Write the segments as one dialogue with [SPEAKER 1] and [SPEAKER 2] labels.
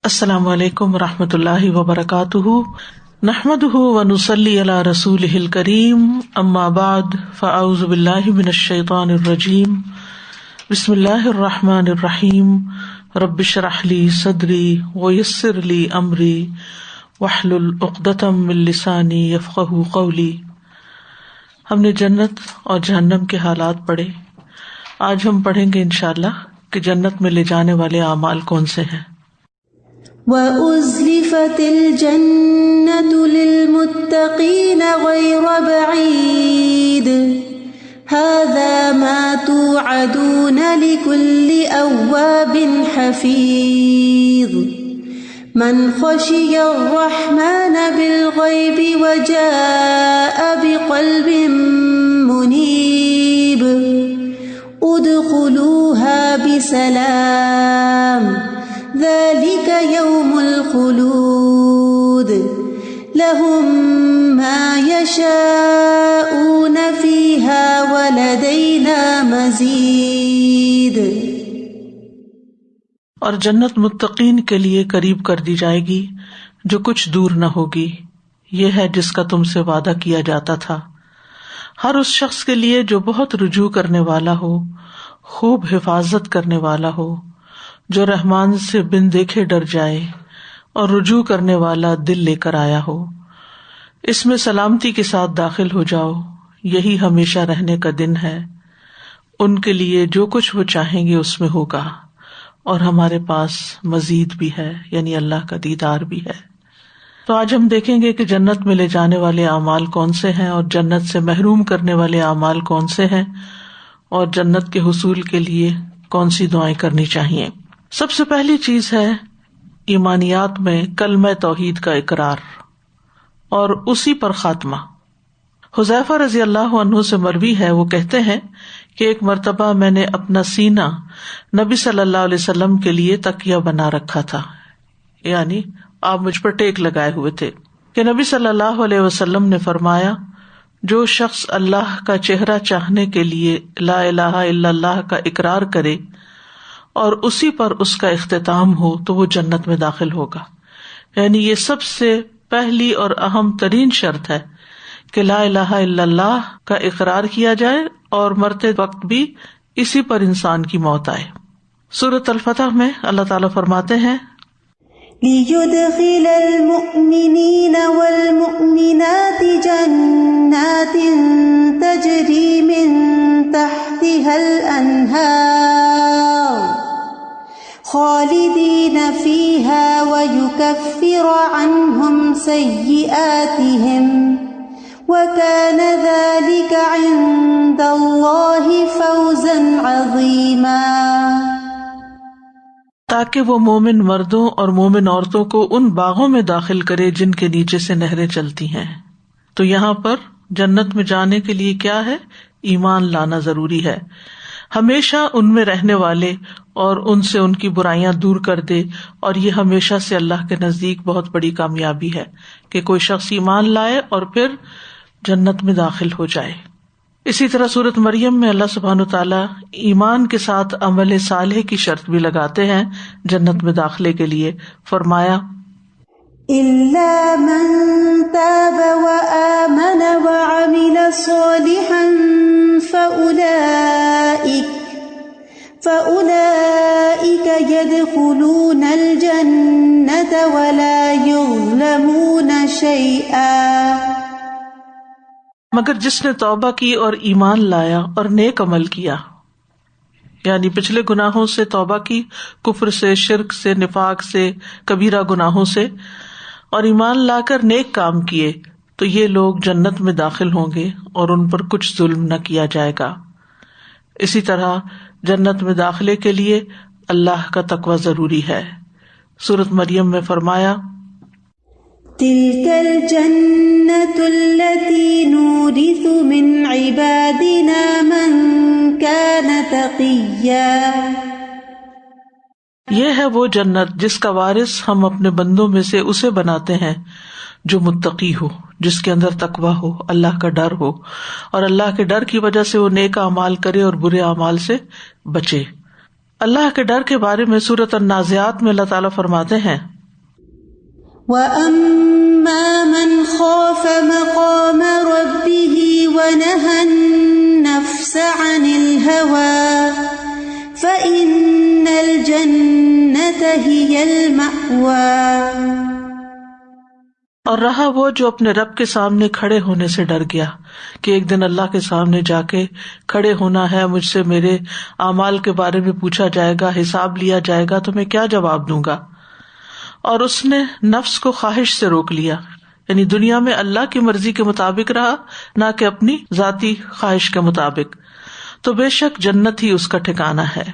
[SPEAKER 1] السلام علیکم ورحمۃ اللہ وبرکاتہ، نحمدہ ونصلی علی رسولہ الکریم، اما بعد فاعوذ باللہ من الشیطان الرجیم، بسم اللہ الرحمن الرحیم، رب اشرح لی صدری ویسر لی امری واحلل عقدۃ من لسانی یفقہوا قولی۔ ہم نے جنت اور جہنم کے حالات پڑھے، آج ہم پڑھیں گے انشاءاللہ کہ جنت میں لے جانے والے اعمال کون سے ہیں۔
[SPEAKER 2] وَأُزْلِفَتِ الْجَنَّةُ لِلْمُتَّقِينَ غَيْرَ بَعِيدٍ هَذَا مَا تُوعَدُونَ لِكُلِّ أَوَّابٍ حَفِيظٍ مَنْ خَشِيَ الرَّحْمَنَ بِالْغَيْبِ وَجَاءَ بِقَلْبٍ مُنِيبٍ ادْخُلُوهَا بِسَلَامٍ ذَلِكَ يَوْمُ الْخُلُودِ لَهُم مَّا يَشَاءُونَ فِيهَا وَلَدَيْنَا مَزِيدٌ۔
[SPEAKER 1] اور جنت متقین کے لیے قریب کر دی جائے گی جو کچھ دور نہ ہوگی، یہ ہے جس کا تم سے وعدہ کیا جاتا تھا، ہر اس شخص کے لیے جو بہت رجوع کرنے والا ہو، خوب حفاظت کرنے والا ہو، جو رحمان سے بن دیکھے ڈر جائے اور رجوع کرنے والا دل لے کر آیا ہو۔ اس میں سلامتی کے ساتھ داخل ہو جاؤ، یہی ہمیشہ رہنے کا دن ہے۔ ان کے لیے جو کچھ وہ چاہیں گے اس میں ہوگا، اور ہمارے پاس مزید بھی ہے، یعنی اللہ کا دیدار بھی ہے۔ تو آج ہم دیکھیں گے کہ جنت میں لے جانے والے اعمال کون سے ہیں، اور جنت سے محروم کرنے والے اعمال کون سے ہیں، اور جنت کے حصول کے لیے کون سی دعائیں کرنی چاہیے۔ سب سے پہلی چیز ہے ایمانیات میں کلمہ توحید کا اقرار اور اسی پر خاتمہ۔ حذیفہ رضی اللہ عنہ سے مروی ہے، وہ کہتے ہیں کہ ایک مرتبہ میں نے اپنا سینہ نبی صلی اللہ علیہ وسلم کے لیے تکیہ بنا رکھا تھا، یعنی آپ مجھ پر ٹیک لگائے ہوئے تھے، کہ نبی صلی اللہ علیہ وسلم نے فرمایا، جو شخص اللہ کا چہرہ چاہنے کے لیے لا الہ الا اللہ کا اقرار کرے اور اسی پر اس کا اختتام ہو تو وہ جنت میں داخل ہوگا۔ یعنی یہ سب سے پہلی اور اہم ترین شرط ہے کہ لا الہ الا اللہ کا اقرار کیا جائے اور مرتے وقت بھی اسی پر انسان کی موت آئے۔ سورۃ الفتح میں اللہ تعالیٰ فرماتے ہیں،
[SPEAKER 2] لِيُدْخِلَ الْمُؤْمِنِينَ وَالْمُؤْمِنَاتِ جَنَّاتٍ تَجْرِي مِن تَحْتِهَا الْأَنْهَارُ خالدین فیہا ویکفر عنہم سیئاتہم وکان ذلک عند اللہ فوزا عظیما۔
[SPEAKER 1] تاکہ وہ مومن مردوں اور مومن عورتوں کو ان باغوں میں داخل کرے جن کے نیچے سے نہریں چلتی ہیں۔ تو یہاں پر جنت میں جانے کے لیے کیا ہے؟ ایمان لانا ضروری ہے، ہمیشہ ان میں رہنے والے اور ان سے ان کی برائیاں دور کر دے، اور یہ ہمیشہ سے اللہ کے نزدیک بہت بڑی کامیابی ہے کہ کوئی شخص ایمان لائے اور پھر جنت میں داخل ہو جائے۔ اسی طرح سورۃ مریم میں اللہ سبحانہ وتعالیٰ ایمان کے ساتھ عمل صالح کی شرط بھی لگاتے ہیں جنت میں داخلے کے لیے، فرمایا
[SPEAKER 2] إِلَّا مَن تَابَ وَآمَنَ وَعَمِلَ صَالِحًا فَأُولَئِكَ يَدْخُلُونَ الْجَنَّةَ وَلَا يُظْلَمُونَ شَيْئًا۔
[SPEAKER 1] مگر جس نے توبہ کی اور ایمان لایا اور نیک عمل کیا، یعنی پچھلے گناہوں سے توبہ کی، کفر سے، شرک سے، نفاق سے، کبیرہ گناہوں سے، اور ایمان لا کر نیک کام کیے، تو یہ لوگ جنت میں داخل ہوں گے اور ان پر کچھ ظلم نہ کیا جائے گا۔ اسی طرح جنت میں داخلے کے لیے اللہ کا تقوی ضروری ہے۔ سورۃ مریم میں فرمایا،
[SPEAKER 2] تِلْكَ الْجَنَّةُ الَّتِي نُورِثُ مِنْ عِبَادِنَا مَنْ كَانَ تَقِيًّا۔
[SPEAKER 1] یہ ہے وہ جنت جس کا وارث ہم اپنے بندوں میں سے اسے بناتے ہیں جو متقی ہو، جس کے اندر تقویٰ ہو، اللہ کا ڈر ہو، اور اللہ کے ڈر کی وجہ سے وہ نیک اعمال کرے اور برے اعمال سے بچے۔ اللہ کے ڈر کے بارے میں سورۃ النازعات میں اللہ تعالیٰ فرماتے ہیں،
[SPEAKER 2] وَأَمَّا مَنْ خَافَ مَقَامَ رَبِّهِ وَنَهَى النَّفْسَ عَنِ الْهَوَى فَإِنَّ الْجَنَّةَ هِيَ الْمَأْوَى۔
[SPEAKER 1] اور رہا وہ جو اپنے رب کے سامنے کھڑے ہونے سے ڈر گیا کہ ایک دن اللہ کے سامنے جا کے کھڑے ہونا ہے، مجھ سے میرے اعمال کے بارے میں پوچھا جائے گا، حساب لیا جائے گا، تو میں کیا جواب دوں گا۔ اور اس نے نفس کو خواہش سے روک لیا، یعنی دنیا میں اللہ کی مرضی کے مطابق رہا، نہ کہ اپنی ذاتی خواہش کے مطابق، تو بے شک جنت ہی اس کا ٹھکانہ ہے۔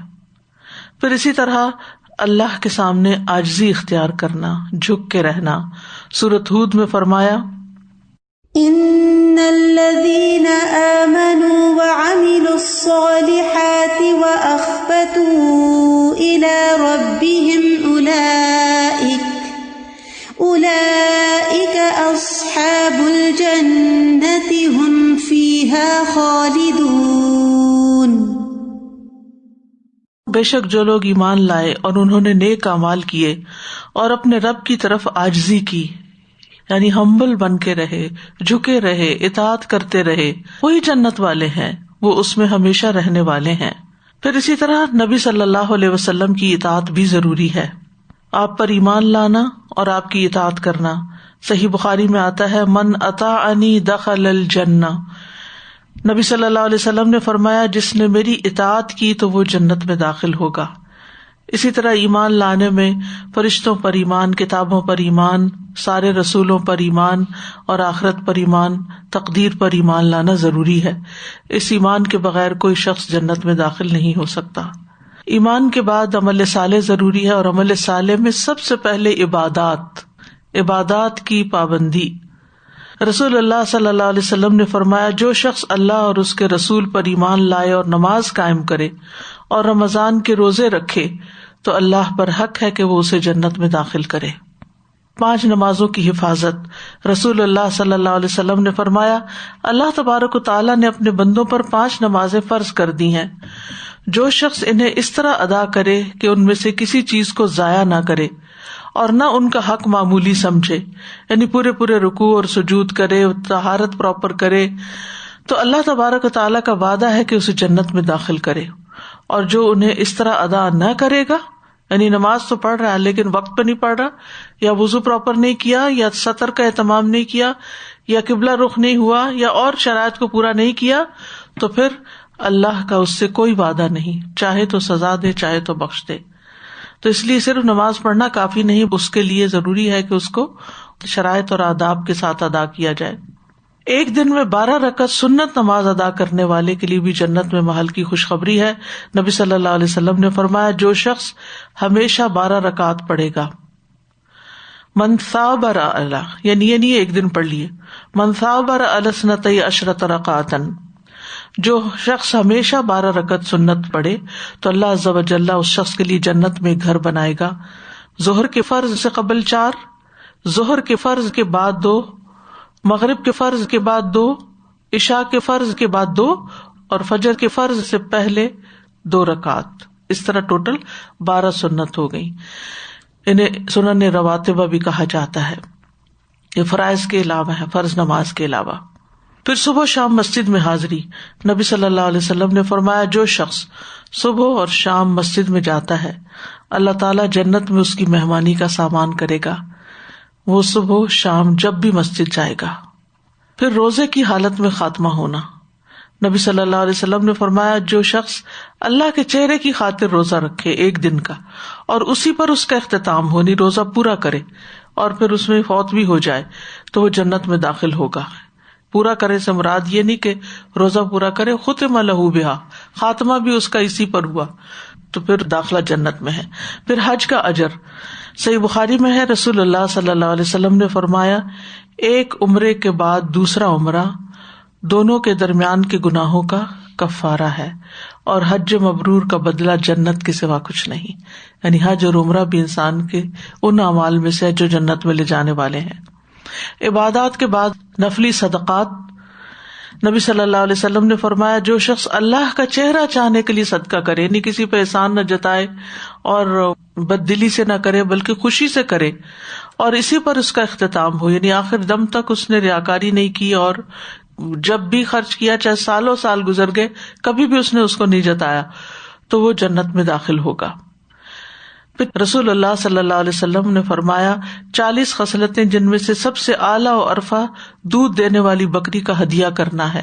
[SPEAKER 1] پھر اسی طرح اللہ کے سامنے عاجزی اختیار کرنا، جھک کے رہنا۔ سورۃ ہود میں فرمایا،
[SPEAKER 2] ان الذين آمنوا وعملوا الصالحات واخبتوا الى ربهم اولئك اصحاب الجنة هم فيها خالدون۔
[SPEAKER 1] بے شک جو لوگ ایمان لائے اور انہوں نے نیک اعمال کیے اور اپنے رب کی طرف عاجزی کی، یعنی ہمبل بن کے رہے، جھکے رہے، اطاعت کرتے رہے، وہی جنت والے ہیں، وہ اس میں ہمیشہ رہنے والے ہیں۔ پھر اسی طرح نبی صلی اللہ علیہ وسلم کی اطاعت بھی ضروری ہے، آپ پر ایمان لانا اور آپ کی اطاعت کرنا۔ صحیح بخاری میں آتا ہے، من اطاعنی دخل الجنہ، نبی صلی اللہ علیہ وسلم نے فرمایا جس نے میری اطاعت کی تو وہ جنت میں داخل ہوگا۔ اسی طرح ایمان لانے میں فرشتوں پر ایمان، کتابوں پر ایمان، سارے رسولوں پر ایمان اور آخرت پر ایمان، تقدیر پر ایمان لانا ضروری ہے۔ اس ایمان کے بغیر کوئی شخص جنت میں داخل نہیں ہو سکتا۔ ایمان کے بعد عمل صالح ضروری ہے، اور عمل صالح میں سب سے پہلے عبادات کی پابندی۔ رسول اللہ صلی اللہ علیہ وسلم نے فرمایا، جو شخص اللہ اور اس کے رسول پر ایمان لائے اور نماز قائم کرے اور رمضان کے روزے رکھے تو اللہ پر حق ہے کہ وہ اسے جنت میں داخل کرے۔ 5 نمازوں کی حفاظت۔ رسول اللہ صلی اللہ علیہ وسلم نے فرمایا، اللہ تبارک و تعالیٰ نے اپنے بندوں پر 5 نمازیں فرض کر دی ہیں، جو شخص انہیں اس طرح ادا کرے کہ ان میں سے کسی چیز کو ضائع نہ کرے اور نہ ان کا حق معمولی سمجھے، یعنی پورے رکوع اور سجود کرے، طہارت پراپر کرے، تو اللہ تبارک و تعالیٰ کا وعدہ ہے کہ اسے جنت میں داخل کرے۔ اور جو انہیں اس طرح ادا نہ کرے گا، یعنی نماز تو پڑھ رہا ہے لیکن وقت پہ نہیں پڑھ رہا، یا وضو پراپر نہیں کیا، یا سطر کا اہتمام نہیں کیا، یا قبلہ رخ نہیں ہوا، یا اور شرائط کو پورا نہیں کیا، تو پھر اللہ کا اس سے کوئی وعدہ نہیں، چاہے تو سزا دے چاہے تو بخش دے۔ تو اس لیے صرف نماز پڑھنا کافی نہیں، اس کے لیے ضروری ہے کہ اس کو شرائط اور آداب کے ساتھ ادا کیا جائے۔ ایک دن میں 12 رکعت سنت نماز ادا کرنے والے کے لیے بھی جنت میں محل کی خوشخبری ہے۔ نبی صلی اللہ علیہ وسلم نے فرمایا، جو شخص ہمیشہ 12 رکعت پڑھے گا، من ثابر علی، یعنی یہ نہیں ایک دن پڑھ لیے، من ثابر علی 12 رکعتا، جو شخص ہمیشہ 12 رکعت سنت پڑھے تو اللہ عز و جل اس شخص کے لیے جنت میں گھر بنائے گا۔ ظہر کے فرض سے قبل 4، ظہر کے فرض کے بعد 2، مغرب کے فرض کے بعد 2، عشاء کے فرض کے بعد 2، اور فجر کے فرض سے پہلے 2 رکعت۔ اس طرح ٹوٹل 12 سنت ہو گئی۔ انہیں سنن رواتبہ بھی کہا جاتا ہے، یہ فرائض کے علاوہ ہے، فرض نماز کے علاوہ۔ پھر صبح شام مسجد میں حاضری۔ نبی صلی اللہ علیہ وسلم نے فرمایا، جو شخص صبح اور شام مسجد میں جاتا ہے اللہ تعالیٰ جنت میں اس کی مہمانی کا سامان کرے گا، وہ صبح شام جب بھی مسجد جائے گا۔ پھر روزے کی حالت میں خاتمہ ہونا۔ نبی صلی اللہ علیہ وسلم نے فرمایا، جو شخص اللہ کے چہرے کی خاطر روزہ رکھے ایک دن کا اور اسی پر اس کا اختتام ہو، یعنی روزہ پورا کرے اور پھر اس میں فوت بھی ہو جائے تو وہ جنت میں داخل ہوگا۔ پورا کرے سے مراد یہ نہیں کہ روزہ پورا کرے، ختم لہ بہا، خاتمہ بھی اس کا اسی پر ہوا تو پھر داخلہ جنت میں ہے۔ پھر حج کا اجر، صحیح بخاری میں ہے، رسول اللہ صلی اللہ علیہ وسلم نے فرمایا، ایک عمرے کے بعد دوسرا عمرہ دونوں کے درمیان کے گناہوں کا کفارہ ہے، اور حج مبرور کا بدلہ جنت کے سوا کچھ نہیں، یعنی حج اور عمرہ بھی انسان کے ان اعمال میں سے جو جنت میں لے جانے والے ہیں۔ عبادات کے بعد نفلی صدقات۔ نبی صلی اللہ علیہ وسلم نے فرمایا، جو شخص اللہ کا چہرہ چاہنے کے لیے صدقہ کرے، یعنی کسی پہ احسان نہ جتائے اور بد دلی سے نہ کرے بلکہ خوشی سے کرے، اور اسی پر اس کا اختتام ہو، یعنی آخر دم تک اس نے ریاکاری نہیں کی، اور جب بھی خرچ کیا چاہے سالوں سال گزر گئے کبھی بھی اس نے اس کو نہیں جتایا، تو وہ جنت میں داخل ہوگا۔ پھر رسول اللہ صلی اللہ علیہ وسلم نے فرمایا 40 خصلتیں جن میں سے سب سے اعلیٰ و ارفع دودھ دینے والی بکری کا ہدیہ کرنا ہے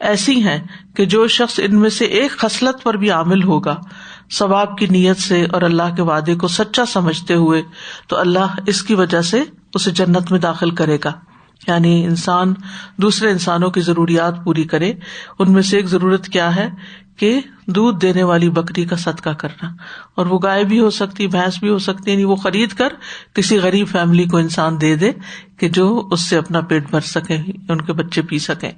[SPEAKER 1] ایسی ہیں کہ جو شخص ان میں سے ایک خصلت پر بھی عامل ہوگا ثواب کی نیت سے اور اللہ کے وعدے کو سچا سمجھتے ہوئے، تو اللہ اس کی وجہ سے اسے جنت میں داخل کرے گا۔ یعنی انسان دوسرے انسانوں کی ضروریات پوری کرے، ان میں سے ایک ضرورت کیا ہے کہ دودھ دینے والی بکری کا صدقہ کرنا، اور وہ گائے بھی ہو سکتی، بھینس بھی ہو سکتی، یعنی وہ خرید کر کسی غریب فیملی کو انسان دے دے کہ جو اس سے اپنا پیٹ بھر سکے، ان کے بچے پی سکیں۔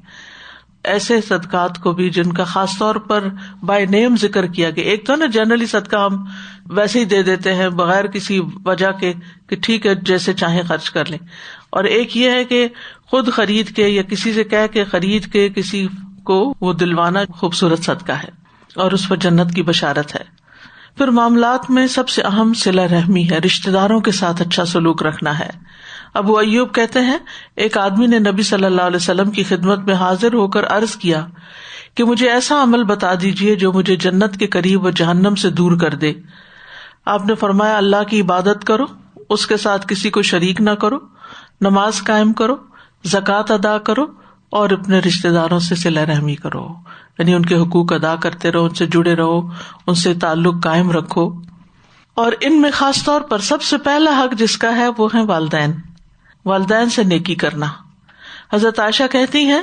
[SPEAKER 1] ایسے صدقات کو بھی جن کا خاص طور پر بائی نیم ذکر کیا گیا، ایک تو نا جنرلی صدقہ ہم ویسے ہی دے دیتے ہیں بغیر کسی وجہ کے کہ ٹھیک ہے جیسے چاہیں خرچ کر لیں، اور ایک یہ ہے کہ خود خرید کے یا کسی سے کہہ کے خرید کے کسی کو وہ دلوانا خوبصورت صدقہ ہے اور اس پر جنت کی بشارت ہے۔ پھر معاملات میں سب سے اہم صلہ رحمی ہے، رشتہ داروں کے ساتھ اچھا سلوک رکھنا ہے۔ ابو ایوب کہتے ہیں ایک آدمی نے نبی صلی اللہ علیہ وسلم کی خدمت میں حاضر ہو کر عرض کیا کہ مجھے ایسا عمل بتا دیجیے جو مجھے جنت کے قریب و جہنم سے دور کر دے۔ آپ نے فرمایا اللہ کی عبادت کرو، اس کے ساتھ کسی کو شریک نہ کرو، نماز قائم کرو، زکوٰۃ ادا کرو، اور اپنے رشتہ داروں سے صلہ رحمی کرو، یعنی ان کے حقوق ادا کرتے رہو، ان سے جڑے رہو، ان سے تعلق قائم رکھو۔ اور ان میں خاص طور پر سب سے پہلا حق جس کا ہے وہ ہے والدین سے نیکی کرنا۔ حضرت عائشہ کہتی ہیں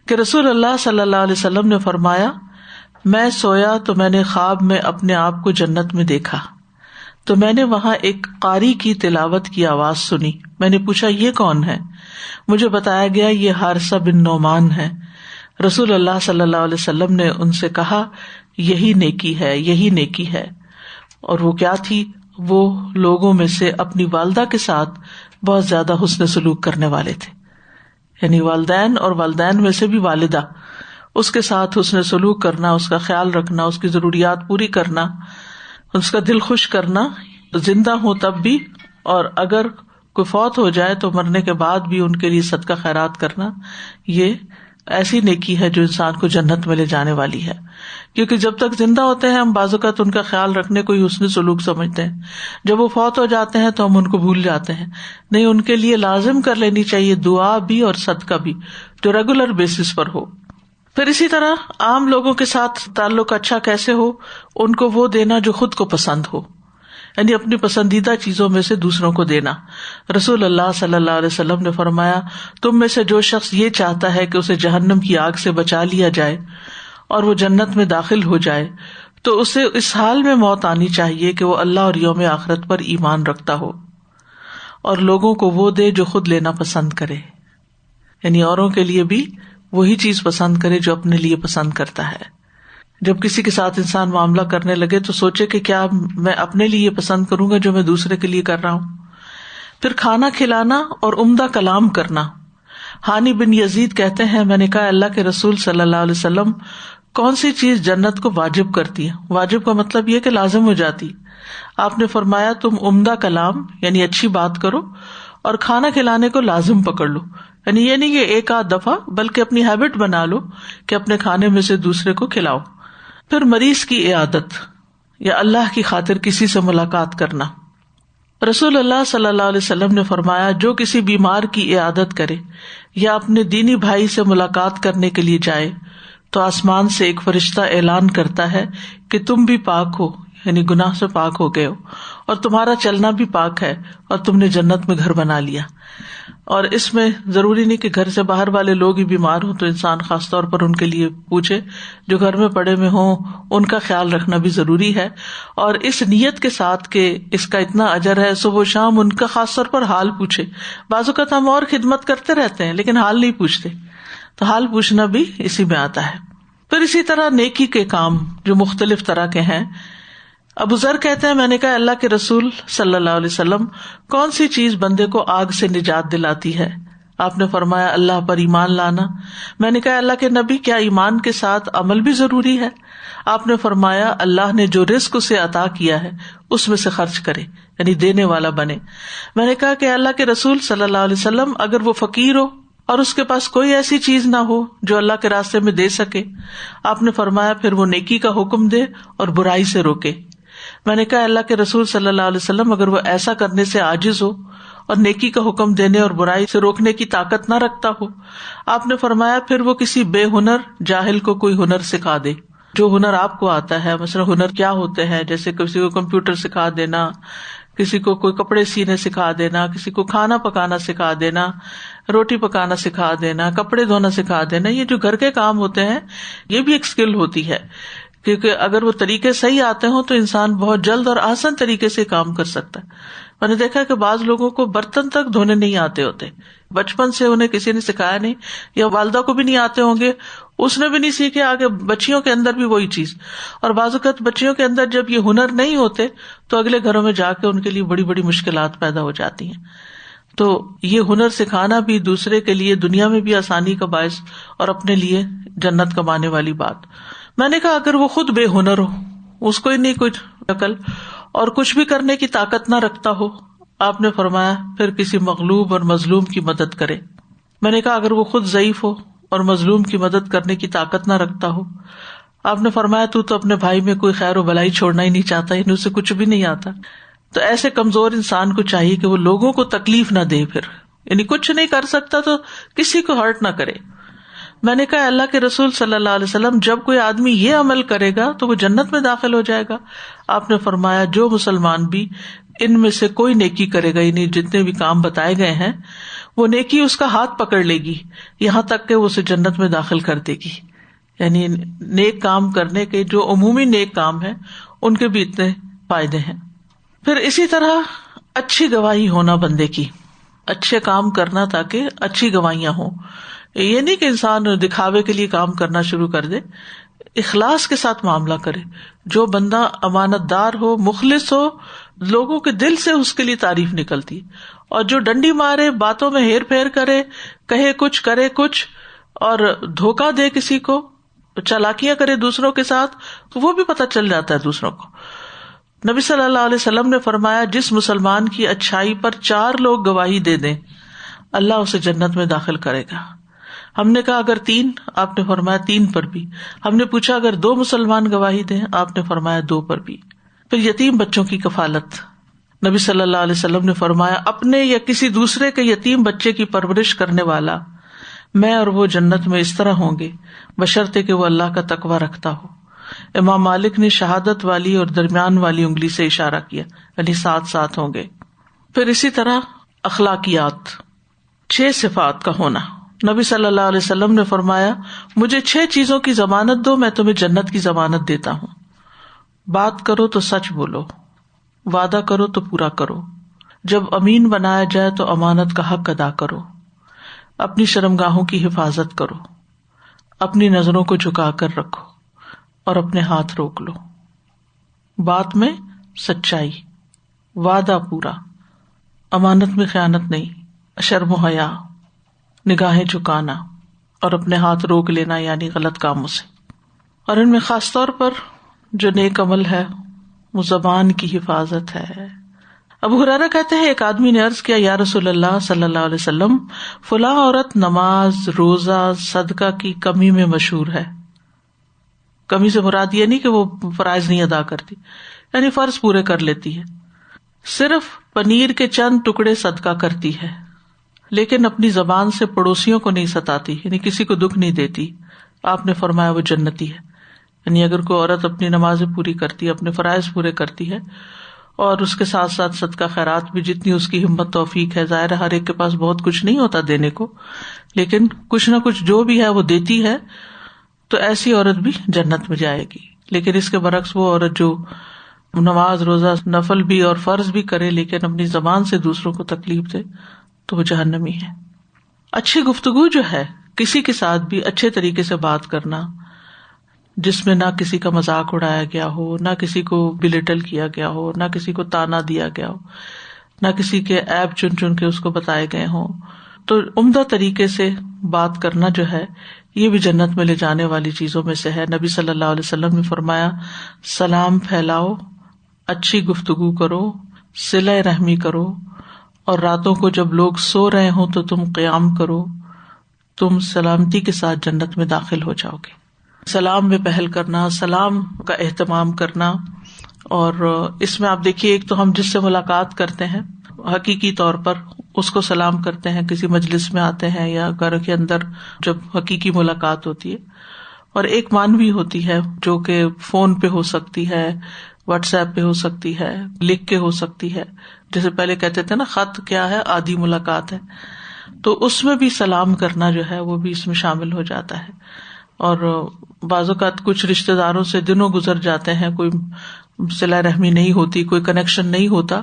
[SPEAKER 1] کہ رسول اللہ صلی اللہ علیہ وسلم نے فرمایا میں سویا تو میں نے خواب میں اپنے آپ کو جنت میں دیکھا، تو میں نے وہاں ایک قاری کی تلاوت کی آواز سنی، میں نے پوچھا یہ کون ہے؟ مجھے بتایا گیا یہ حارثہ بن نعمان ہے۔ رسول اللہ صلی اللہ علیہ وسلم نے ان سے کہا یہی نیکی ہے، یہی نیکی ہے۔ اور وہ کیا تھی؟ وہ لوگوں میں سے اپنی والدہ کے ساتھ بہت زیادہ حسن سلوک کرنے والے تھے، یعنی والدین اور والدین میں سے بھی والدہ، اس کے ساتھ حسن سلوک کرنا، اس کا خیال رکھنا، اس کی ضروریات پوری کرنا، اس کا دل خوش کرنا، زندہ ہو تب بھی، اور اگر کوئی فوت ہو جائے تو مرنے کے بعد بھی ان کے لیے صدقہ خیرات کرنا، یہ ایسی نیکی ہے جو انسان کو جنت میں لے جانے والی ہے۔ کیونکہ جب تک زندہ ہوتے ہیں ہم بعض اوقات ان کا خیال رکھنے کو حسن سلوک سمجھتے ہیں، جب وہ فوت ہو جاتے ہیں تو ہم ان کو بھول جاتے ہیں۔ نہیں، ان کے لیے لازم کر لینی چاہیے دعا بھی اور صدقہ بھی، جو ریگولر بیسس پر ہو۔ پھر اسی طرح عام لوگوں کے ساتھ تعلق اچھا کیسے ہو؟ ان کو وہ دینا جو خود کو پسند ہو، یعنی اپنی پسندیدہ چیزوں میں سے دوسروں کو دینا۔ رسول اللہ صلی اللہ علیہ وسلم نے فرمایا تم میں سے جو شخص یہ چاہتا ہے کہ اسے جہنم کی آگ سے بچا لیا جائے اور وہ جنت میں داخل ہو جائے، تو اسے اس حال میں موت آنی چاہیے کہ وہ اللہ اور یوم آخرت پر ایمان رکھتا ہو، اور لوگوں کو وہ دے جو خود لینا پسند کرے، یعنی اوروں کے لیے بھی وہی چیز پسند کرے جو اپنے لیے پسند کرتا ہے۔ جب کسی کے ساتھ انسان معاملہ کرنے لگے تو سوچے کہ کیا میں اپنے لیے پسند کروں گا جو میں دوسرے کے لیے کر رہا ہوں۔ پھر کھانا کھلانا اور عمدہ کلام کرنا۔ ہانی بن یزید کہتے ہیں میں نے کہا اللہ کے رسول صلی اللہ علیہ وسلم کون سی چیز جنت کو واجب کرتی ہے؟ واجب کا مطلب یہ کہ لازم ہو جاتی۔ آپ نے فرمایا تم عمدہ کلام یعنی اچھی بات کرو اور کھانا کھلانے کو لازم پکڑ لو، یعنی یہ نہیں کہ ایک آدھ دفعہ بلکہ اپنی ہیبٹ بنا لو کہ اپنے کھانے میں سے دوسرے کو کھلاؤ۔ پھر مریض کی عیادت یا اللہ کی خاطر کسی سے ملاقات کرنا۔ رسول اللہ صلی اللہ علیہ وسلم نے فرمایا جو کسی بیمار کی عیادت کرے یا اپنے دینی بھائی سے ملاقات کرنے کے لیے جائے تو آسمان سے ایک فرشتہ اعلان کرتا ہے کہ تم بھی پاک ہو، یعنی گناہ سے پاک ہو گئے ہو، اور تمہارا چلنا بھی پاک ہے، اور تم نے جنت میں گھر بنا لیا۔ اور اس میں ضروری نہیں کہ گھر سے باہر والے لوگ ہی بیمار ہوں تو انسان خاص طور پر ان کے لیے پوچھے، جو گھر میں پڑے ہوئے ہوں ان کا خیال رکھنا بھی ضروری ہے، اور اس نیت کے ساتھ کہ اس کا اتنا اجر ہے، صبح و شام ان کا خاص طور پر حال پوچھے۔ بعض اوقات ہم اور خدمت کرتے رہتے ہیں لیکن حال نہیں پوچھتے، تو حال پوچھنا بھی اسی میں آتا ہے۔ پھر اسی طرح نیکی کے کام جو مختلف طرح کے ہیں۔ ابو ذر کہتے ہیں میں نے کہا اللہ کے رسول صلی اللہ علیہ وسلم کون سی چیز بندے کو آگ سے نجات دلاتی ہے؟ آپ نے فرمایا اللہ پر ایمان لانا۔ میں نے کہا اللہ کے نبی کیا ایمان کے ساتھ عمل بھی ضروری ہے؟ آپ نے فرمایا اللہ نے جو رزق اسے عطا کیا ہے اس میں سے خرچ کرے، یعنی دینے والا بنے. میں نے کہا کہ اللہ کے رسول صلی اللہ علیہ وسلم اگر وہ فقیر ہو اور اس کے پاس کوئی ایسی چیز نہ ہو جو اللہ کے راستے میں دے سکے, آپ نے فرمایا پھر وہ نیکی کا حکم دے اور برائی سے روکے. میں نے کہا اللہ کے رسول صلی اللہ علیہ وسلم اگر وہ ایسا کرنے سے عاجز ہو اور نیکی کا حکم دینے اور برائی سے روکنے کی طاقت نہ رکھتا ہو, آپ نے فرمایا پھر وہ کسی بے ہنر جاہل کو کوئی ہنر سکھا دے. جو ہنر آپ کو آتا ہے, مثلا ہنر کیا ہوتے ہیں, جیسے کسی کو کمپیوٹر سکھا دینا, کسی کو کوئی کپڑے سینے سکھا دینا, کسی کو کھانا پکانا سکھا دینا, روٹی پکانا سکھا دینا, کپڑے دھونا سکھا دینا. یہ جو گھر کے کام ہوتے ہیں یہ بھی ایک اسکل ہوتی ہے, کیونکہ اگر وہ طریقے صحیح آتے ہوں تو انسان بہت جلد اور آسان طریقے سے کام کر سکتا ہے. میں نے دیکھا کہ بعض لوگوں کو برتن تک دھونے نہیں آتے ہوتے, بچپن سے انہیں کسی نے سکھایا نہیں, یا والدہ کو بھی نہیں آتے ہوں گے, اس نے بھی نہیں سیکھے, آگے بچیوں کے اندر بھی وہی چیز. اور بعض اوقات بچیوں کے اندر جب یہ ہنر نہیں ہوتے تو اگلے گھروں میں جا کے ان کے لیے بڑی بڑی مشکلات پیدا ہو جاتی ہیں. تو یہ ہنر سکھانا بھی دوسرے کے لیے دنیا میں بھی آسانی کا باعث اور اپنے لیے جنت کمانے والی بات. میں نے کہا اگر وہ خود بے ہنر ہو, اس کو ہی نہیں کچھ عقل اور کچھ بھی کرنے کی طاقت نہ رکھتا ہو, آپ نے فرمایا پھر کسی مغلوب اور مظلوم کی مدد کرے. میں نے کہا اگر وہ خود ضعیف ہو اور مظلوم کی مدد کرنے کی طاقت نہ رکھتا ہو, آپ نے فرمایا تو اپنے بھائی میں کوئی خیر و بھلائی چھوڑنا ہی نہیں چاہتا, یعنی اسے کچھ بھی نہیں آتا. تو ایسے کمزور انسان کو چاہیے کہ وہ لوگوں کو تکلیف نہ دے, پھر یعنی کچھ نہیں کر سکتا تو کسی کو ہرٹ نہ کرے. میں نے کہا اللہ کے رسول صلی اللہ علیہ وسلم جب کوئی آدمی یہ عمل کرے گا تو وہ جنت میں داخل ہو جائے گا. آپ نے فرمایا جو مسلمان بھی ان میں سے کوئی نیکی کرے گا, یعنی جتنے بھی کام بتائے گئے ہیں, وہ نیکی اس کا ہاتھ پکڑ لے گی یہاں تک کہ وہ اسے جنت میں داخل کر دے گی. یعنی نیک کام کرنے کے جو عمومی نیک کام ہیں ان کے بھی اتنے فائدے ہیں. پھر اسی طرح اچھی گواہی ہونا بندے کی, اچھے کام کرنا تاکہ اچھی گواہیاں ہوں. یہ نہیں کہ انسان دکھاوے کے لیے کام کرنا شروع کر دے, اخلاص کے ساتھ معاملہ کرے. جو بندہ امانت دار ہو, مخلص ہو, لوگوں کے دل سے اس کے لیے تعریف نکلتی. اور جو ڈنڈی مارے, باتوں میں ہیر پھیر کرے, کہے کچھ کرے کچھ, اور دھوکہ دے کسی کو, چالاکیاں کرے دوسروں کے ساتھ, تو وہ بھی پتہ چل جاتا ہے دوسروں کو. نبی صلی اللہ علیہ وسلم نے فرمایا جس مسلمان کی اچھائی پر 4 لوگ گواہی دے دیں اللہ اسے جنت میں داخل کرے گا. ہم نے کہا اگر 3, آپ نے فرمایا 3 پر بھی. ہم نے پوچھا اگر 2 مسلمان گواہی دیں, آپ نے فرمایا 2 پر بھی. پھر یتیم بچوں کی کفالت, نبی صلی اللہ علیہ وسلم نے فرمایا اپنے یا کسی دوسرے کے یتیم بچے کی پرورش کرنے والا, میں اور وہ جنت میں اس طرح ہوں گے بشرطے کہ وہ اللہ کا تقوی رکھتا ہو. امام مالک نے شہادت والی اور درمیان والی انگلی سے اشارہ کیا, یعنی 7 ہوں گے. پھر اسی طرح اخلاقیات, 6 صفات کا ہونا. نبی صلی اللہ علیہ وسلم نے فرمایا مجھے 6 چیزوں کی ضمانت دو, میں تمہیں جنت کی ضمانت دیتا ہوں. بات کرو تو سچ بولو, وعدہ کرو تو پورا کرو, جب امین بنایا جائے تو امانت کا حق ادا کرو, اپنی شرمگاہوں کی حفاظت کرو, اپنی نظروں کو جھکا کر رکھو اور اپنے ہاتھ روک لو. بات میں سچائی, وعدہ پورا, امانت میں خیانت نہیں, شرم و حیا, نگاہیں جھکانا اور اپنے ہاتھ روک لینا یعنی غلط کاموں سے. اور ان میں خاص طور پر جو نیک عمل ہے وہ زبان کی حفاظت ہے. ابو ہریرہ کہتے ہیں ایک آدمی نے عرض کیا یا رسول اللہ صلی اللہ علیہ وسلم فلاں عورت نماز, روزہ, صدقہ کی کمی میں مشہور ہے. کمی سے مراد یہ نہیں کہ وہ فرائض نہیں ادا کرتی, یعنی فرض پورے کر لیتی ہے, صرف پنیر کے چند ٹکڑے صدقہ کرتی ہے, لیکن اپنی زبان سے پڑوسیوں کو نہیں ستاتی, یعنی کسی کو دکھ نہیں دیتی. آپ نے فرمایا وہ جنتی ہے. یعنی اگر کوئی عورت اپنی نمازیں پوری کرتی ہے, اپنے فرائض پورے کرتی ہے, اور اس کے ساتھ ساتھ صدقہ خیرات بھی جتنی اس کی ہمت توفیق ہے, ظاہر ہے ہر ایک کے پاس بہت کچھ نہیں ہوتا دینے کو, لیکن کچھ نہ کچھ جو بھی ہے وہ دیتی ہے, تو ایسی عورت بھی جنت میں جائے گی. لیکن اس کے برعکس وہ عورت جو نماز, روزہ, نفل بھی اور فرض بھی کرے لیکن اپنی زبان سے دوسروں کو تکلیف دے تو وہ جہنمی ہے. اچھی گفتگو جو ہے, کسی کے ساتھ بھی اچھے طریقے سے بات کرنا, جس میں نہ کسی کا مذاق اڑایا گیا ہو, نہ کسی کو بلیٹل کیا گیا ہو, نہ کسی کو تانا دیا گیا ہو, نہ کسی کے عیب چن چن کے اس کو بتائے گئے ہوں, تو عمدہ طریقے سے بات کرنا جو ہے یہ بھی جنت میں لے جانے والی چیزوں میں سے ہے. نبی صلی اللہ علیہ وسلم نے فرمایا سلام پھیلاؤ, اچھی گفتگو کرو, صلہ رحمی کرو، اور راتوں کو جب لوگ سو رہے ہوں تو تم قیام کرو، تم سلامتی کے ساتھ جنت میں داخل ہو جاؤ گے۔ سلام میں پہل کرنا، سلام کا اہتمام کرنا، اور اس میں آپ دیکھیے، ایک تو ہم جس سے ملاقات کرتے ہیں حقیقی طور پر اس کو سلام کرتے ہیں، کسی مجلس میں آتے ہیں یا گھر کے اندر جب حقیقی ملاقات ہوتی ہے، اور ایک مانوی ہوتی ہے جو کہ فون پہ ہو سکتی ہے، واٹس ایپ پہ ہو سکتی ہے، لکھ کے ہو سکتی ہے، جیسے پہلے کہتے تھے نا خط کیا ہے، آدھی ملاقات ہے، تو اس میں بھی سلام کرنا جو ہے وہ بھی اس میں شامل ہو جاتا ہے۔ اور بعض اوقات کچھ رشتہ داروں سے دنوں گزر جاتے ہیں، کوئی صلہ رحمی نہیں ہوتی، کوئی کنیکشن نہیں ہوتا،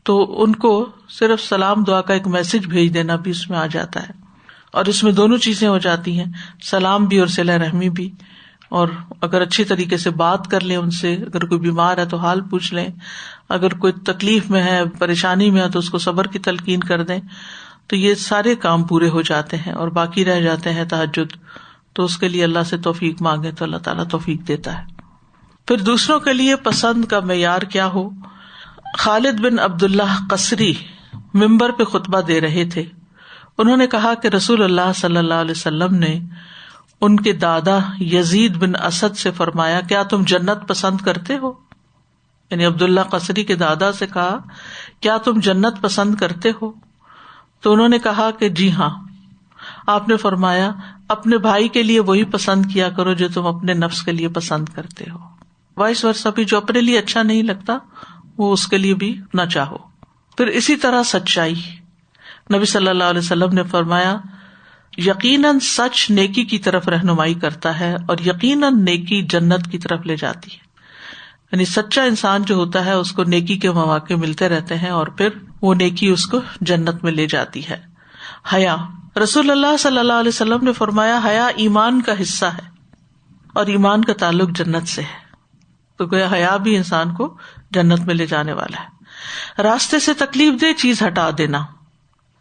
[SPEAKER 1] تو ان کو صرف سلام دعا کا ایک میسج بھیج دینا بھی اس میں آ جاتا ہے، اور اس میں دونوں چیزیں ہو جاتی ہیں، سلام بھی اور صلہ رحمی بھی۔ اور اگر اچھی طریقے سے بات کر لیں ان سے، اگر کوئی بیمار ہے تو حال پوچھ لیں، اگر کوئی تکلیف میں ہے، پریشانی میں ہے تو اس کو صبر کی تلقین کر دیں، تو یہ سارے کام پورے ہو جاتے ہیں، اور باقی رہ جاتے ہیں تہجد، تو اس کے لیے اللہ سے توفیق مانگے تو اللہ تعالیٰ توفیق دیتا ہے۔ پھر دوسروں کے لیے پسند کا معیار کیا ہو؟ خالد بن عبداللہ قصری ممبر پہ خطبہ دے رہے تھے، انہوں نے کہا کہ رسول اللہ صلی اللہ علیہ وسلم نے ان کے دادا یزید بن اسد سے فرمایا، کیا تم جنت پسند کرتے ہو؟ یعنی عبداللہ قصری کے دادا سے کہا، کیا تم جنت پسند کرتے ہو؟ تو انہوں نے کہا کہ جی ہاں۔ آپ نے فرمایا، اپنے بھائی کے لیے وہی پسند کیا کرو جو تم اپنے نفس کے لیے پسند کرتے ہو، وائس ورثہ بھی، جو اپنے لیے اچھا نہیں لگتا وہ اس کے لیے بھی نہ چاہو۔ پھر اسی طرح سچائی، نبی صلی اللہ علیہ وسلم نے فرمایا، یقیناً سچ نیکی کی طرف رہنمائی کرتا ہے، اور یقیناً نیکی جنت کی طرف لے جاتی ہے۔ یعنی سچا انسان جو ہوتا ہے اس کو نیکی کے مواقع ملتے رہتے ہیں، اور پھر وہ نیکی اس کو جنت میں لے جاتی ہے۔ حیا، رسول اللہ صلی اللہ علیہ وسلم نے فرمایا، حیا ایمان کا حصہ ہے، اور ایمان کا تعلق جنت سے ہے، تو گویا حیا بھی انسان کو جنت میں لے جانے والا ہے۔ راستے سے تکلیف دہ چیز ہٹا دینا،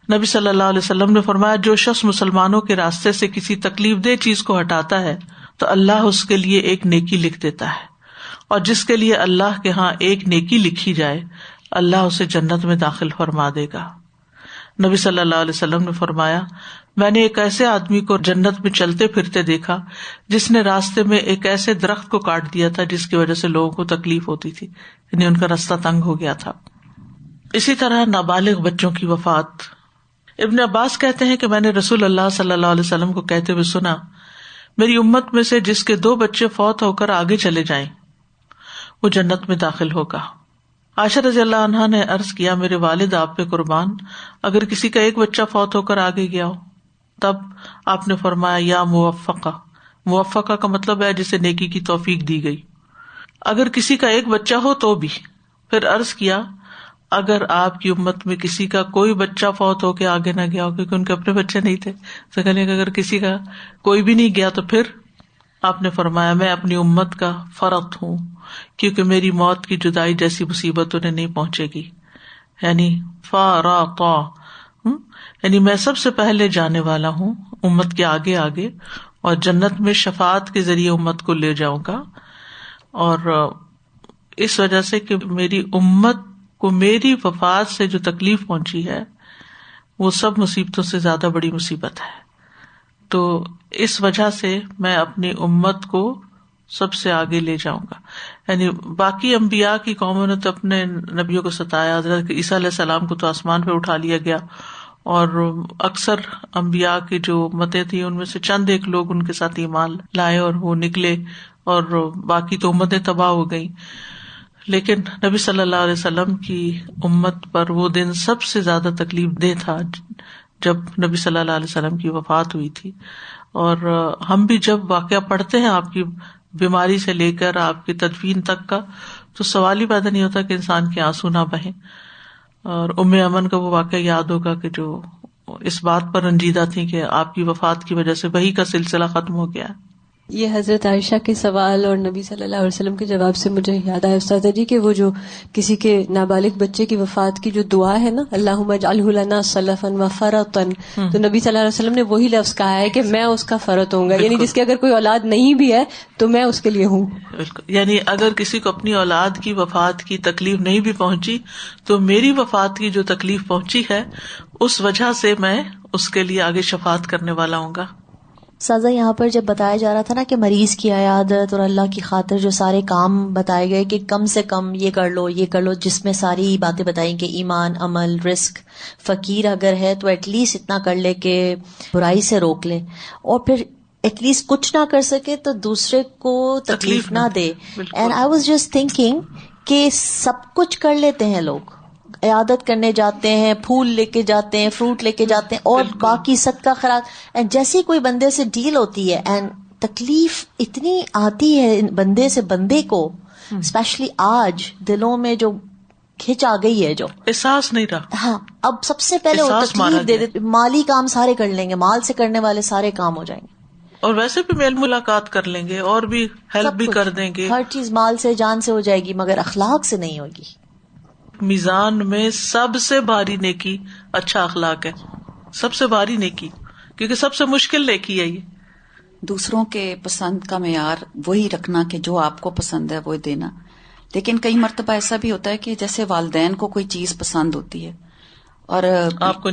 [SPEAKER 1] نبی صلی اللہ علیہ وسلم نے فرمایا، جو شخص مسلمانوں کے راستے سے کسی تکلیف دہ چیز کو ہٹاتا ہے تو اللہ اس کے لیے ایک نیکی لکھ دیتا ہے، اور جس کے لیے اللہ کے ہاں ایک نیکی لکھی جائے اللہ اسے جنت میں داخل فرما دے گا۔ نبی صلی اللہ علیہ وسلم نے فرمایا، میں نے ایک ایسے آدمی کو جنت میں چلتے پھرتے دیکھا جس نے راستے میں ایک ایسے درخت کو کاٹ دیا تھا جس کی وجہ سے لوگوں کو تکلیف ہوتی تھی، یعنی ان کا راستہ تنگ ہو گیا تھا۔ اسی طرح نابالغ بچوں کی وفات، ابن عباس کہتے ہیں کہ میں نے رسول اللہ صلی اللہ علیہ وسلم کو کہتے ہوئے سنا، میری امت میں سے جس کے 2 بچے فوت ہو کر آگے چلے جائیں وہ جنت میں داخل ہوگا۔ عائشہ رضی اللہ عنہا نے عرض کیا، میرے والد آپ پہ قربان، اگر کسی کا ایک بچہ فوت ہو کر آگے گیا ہو؟ تب آپ نے فرمایا، یا موفقہ، موفقہ کا مطلب ہے جسے نیکی کی توفیق دی گئی، اگر کسی کا ایک بچہ ہو تو بھی۔ پھر عرض کیا، اگر آپ کی امت میں کسی کا کوئی بچہ فوت ہو کے آگے نہ گیا ہو، کیونکہ ان کے اپنے بچے نہیں تھے، تو کہنے کہ اگر کسی کا کوئی بھی نہیں گیا تو پھر آپ نے فرمایا، میں اپنی امت کا فرط ہوں، کیونکہ میری موت کی جدائی جیسی مصیبت انہیں نہیں پہنچے گی، یعنی فارطا، یعنی میں سب سے پہلے جانے والا ہوں امت کے آگے آگے، اور جنت میں شفاعت کے ذریعے امت کو لے جاؤں گا۔ اور اس وجہ سے کہ میری امت کو میری وفات سے جو تکلیف پہنچی ہے وہ سب مصیبتوں سے زیادہ بڑی مصیبت ہے، تو اس وجہ سے میں اپنی امت کو سب سے آگے لے جاؤں گا۔ یعنی باقی انبیاء کی قوموں نے تو اپنے نبیوں کو ستایا، حضرت عیسیٰ علیہ السلام کو تو آسمان پہ اٹھا لیا گیا، اور اکثر انبیاء کی جو امتیں تھیں ان میں سے چند ایک لوگ ان کے ساتھ ایمان لائے اور وہ نکلے، اور باقی تو امتیں تباہ ہو گئیں۔ لیکن نبی صلی اللہ علیہ وسلم کی امت پر وہ دن سب سے زیادہ تکلیف دہ تھا جب نبی صلی اللہ علیہ وسلم کی وفات ہوئی تھی۔ اور ہم بھی جب واقعہ پڑھتے ہیں آپ کی بیماری سے لے کر آپ کی تدفین تک کا، تو سوال ہی پیدا نہیں ہوتا کہ انسان کے آنسو نہ بہیں۔ اور ام ایمن کا وہ واقعہ یاد ہوگا کہ جو اس بات پر رنجیدہ تھی کہ آپ کی وفات کی وجہ سے وحی کا سلسلہ ختم ہو گیا،
[SPEAKER 3] یہ حضرت عائشہ کے سوال اور نبی صلی اللہ علیہ وسلم کے جواب سے مجھے یاد آیا استاد جی کہ وہ جو کسی کے نابالغ بچے کی وفات کی جو دعا ہے نا، اللہم اجعلہ لنا سلفا وفرطا، تو نبی صلی اللہ علیہ وسلم نے وہی لفظ کہا ہے کہ میں اس کا فرط ہوں گا، یعنی جس کی اگر کوئی اولاد نہیں بھی ہے تو میں اس کے لیے ہوں.
[SPEAKER 1] بالکل، یعنی اگر کسی کو اپنی اولاد کی وفات کی تکلیف نہیں بھی پہنچی تو میری وفات کی جو تکلیف پہنچی ہے اس وجہ سے میں اس کے لیے آگے شفاعت کرنے والا ہوں گا.
[SPEAKER 4] سازا یہاں پر جب بتایا جا رہا تھا نا کہ مریض کی عیادت اور اللہ کی خاطر جو سارے کام بتائے گئے کہ کم سے کم یہ کر لو، جس میں ساری باتیں بتائیں کہ ایمان، عمل، رزق، فقیر اگر ہے تو ایٹ لیسٹ اتنا کر لے کہ برائی سے روک لے، اور پھر ایٹ لیسٹ کچھ نہ کر سکے تو دوسرے کو تکلیف نہ دے. And I was just thinking کہ سب کچھ کر لیتے ہیں لوگ، عیادت کرنے جاتے ہیں، پھول لے کے جاتے ہیں، فروٹ لے کے جاتے ہیں، اور باقی صدقہ خیرات، اینڈ جیسے کوئی بندے سے ڈیل ہوتی ہے اینڈ تکلیف اتنی آتی ہے بندے سے بندے کو، اسپیشلی آج دلوں میں جو کھچ آ گئی ہے، جو
[SPEAKER 1] احساس نہیں رہا.
[SPEAKER 4] ہاں، اب سب سے پہلے وہ تکلیف دے دیتے، مالی کام سارے کر لیں گے، مال سے کرنے والے سارے کام ہو جائیں گے،
[SPEAKER 1] اور ویسے بھی میل ملاقات کر لیں گے اور بھی ہیلپ بھی کر دیں گے،
[SPEAKER 4] ہر چیز مال سے جان سے ہو جائے گی، مگر اخلاق سے نہیں ہوگی.
[SPEAKER 1] میزان میں سب سے بھاری نیکی اچھا اخلاق ہے، سب سے بھاری نیکی، کیونکہ سب سے مشکل نیکی ہے یہ.
[SPEAKER 5] دوسروں کے پسند کا معیار وہی رکھنا کہ جو آپ کو پسند ہے وہ دینا. لیکن کئی مرتبہ ایسا بھی ہوتا ہے کہ جیسے والدین کو کوئی چیز پسند ہوتی ہے اور آپ کو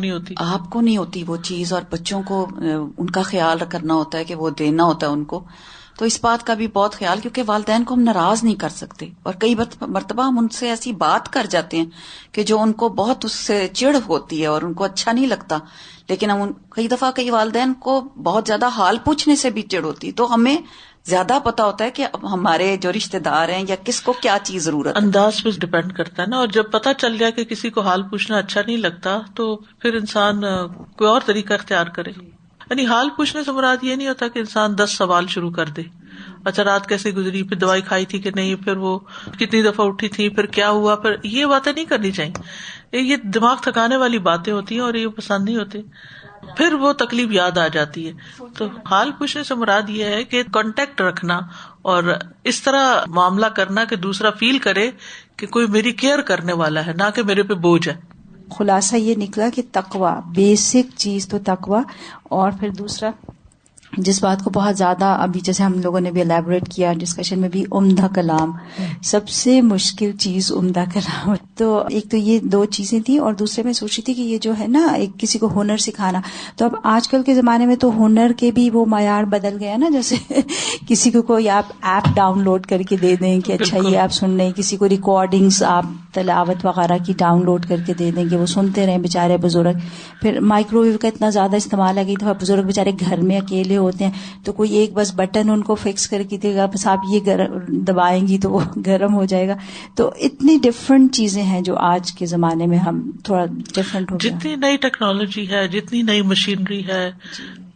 [SPEAKER 5] نہیں ہوتی وہ چیز، اور بچوں کو ان کا خیال کرنا ہوتا ہے کہ وہ دینا ہوتا ہے ان کو، تو اس بات کا بھی بہت خیال، کیونکہ والدین کو ہم ناراض نہیں کر سکتے، اور کئی مرتبہ ہم ان سے ایسی بات کر جاتے ہیں کہ جو ان کو بہت اس سے چڑ ہوتی ہے اور ان کو اچھا نہیں لگتا، لیکن ہم کئی دفعہ کئی والدین کو بہت زیادہ حال پوچھنے سے بھی چڑ ہوتی، تو ہمیں زیادہ پتا ہوتا ہے کہ اب ہمارے جو رشتے دار ہیں یا کس کو کیا چیز ضرورت ہے.
[SPEAKER 1] انداز پہ ڈپینڈ کرتا ہے نا، اور جب پتہ چل جائے کہ کسی کو حال پوچھنا اچھا نہیں لگتا تو پھر انسان کوئی اور طریقہ اختیار کرے. یعنی حال پوچھنے سے مراد یہ نہیں ہوتا کہ انسان 10 سوال شروع کر دے، اچھا رات کیسے گزری، پھر دوائی کھائی تھی کہ نہیں، پھر وہ کتنی دفعہ اٹھی تھی، پھر کیا ہوا، پھر یہ باتیں نہیں کرنی چاہیے. یہ دماغ تھکانے والی باتیں ہوتی ہیں اور یہ پسند نہیں ہوتی، پھر وہ تکلیف یاد آ جاتی ہے. تو حال پوچھنے سے مراد یہ ہے کہ کانٹیکٹ رکھنا اور اس طرح معاملہ کرنا کہ دوسرا فیل کرے کہ کوئی میری کیئر کرنے والا ہے، نہ کہ میرے پہ بوجھ ہے.
[SPEAKER 6] خلاصہ یہ نکلا کہ تقویٰ، بیسک چیز تو تقویٰ، اور پھر دوسرا جس بات کو بہت زیادہ ابھی جیسے ہم لوگوں نے بھی الیبوریٹ کیا ڈسکشن میں بھی، عمدہ کلام. سب سے مشکل چیز عمدہ کلام. تو ایک تو یہ 2 چیزیں تھیں، اور دوسرے میں سوچ رہی تھی کہ یہ جو ہے نا ایک کسی کو ہنر سکھانا، تو اب آج کل کے زمانے میں تو ہنر کے بھی وہ معیار بدل گیا نا، جیسے کسی کو کوئی آپ ایپ ڈاؤن لوڈ کر کے دے دیں کہ اچھا یہ آپ سن لیں، کسی کو ریکارڈنگز آپ تلاوت وغیرہ کی ڈاؤن لوڈ کر کے دے دیں کہ وہ سنتے رہیں بیچارے بزرگ. پھر مائکرو ویو کا اتنا زیادہ استعمال ہے کہ دفعہ بزرگ بیچارے گھر میں اکیلے ہوتے ہیں تو کوئی ایک بس بٹن ان کو فکس کر کے دے گا، بس آپ یہ دبائیں گی تو وہ گرم ہو جائے گا. تو اتنی ڈفرنٹ چیزیں ہیں جو آج کے زمانے میں ہم تھوڑا ڈفرنٹ ہو گیا.
[SPEAKER 1] جتنی نئی ٹیکنالوجی ہے، جتنی نئی مشینری ہے،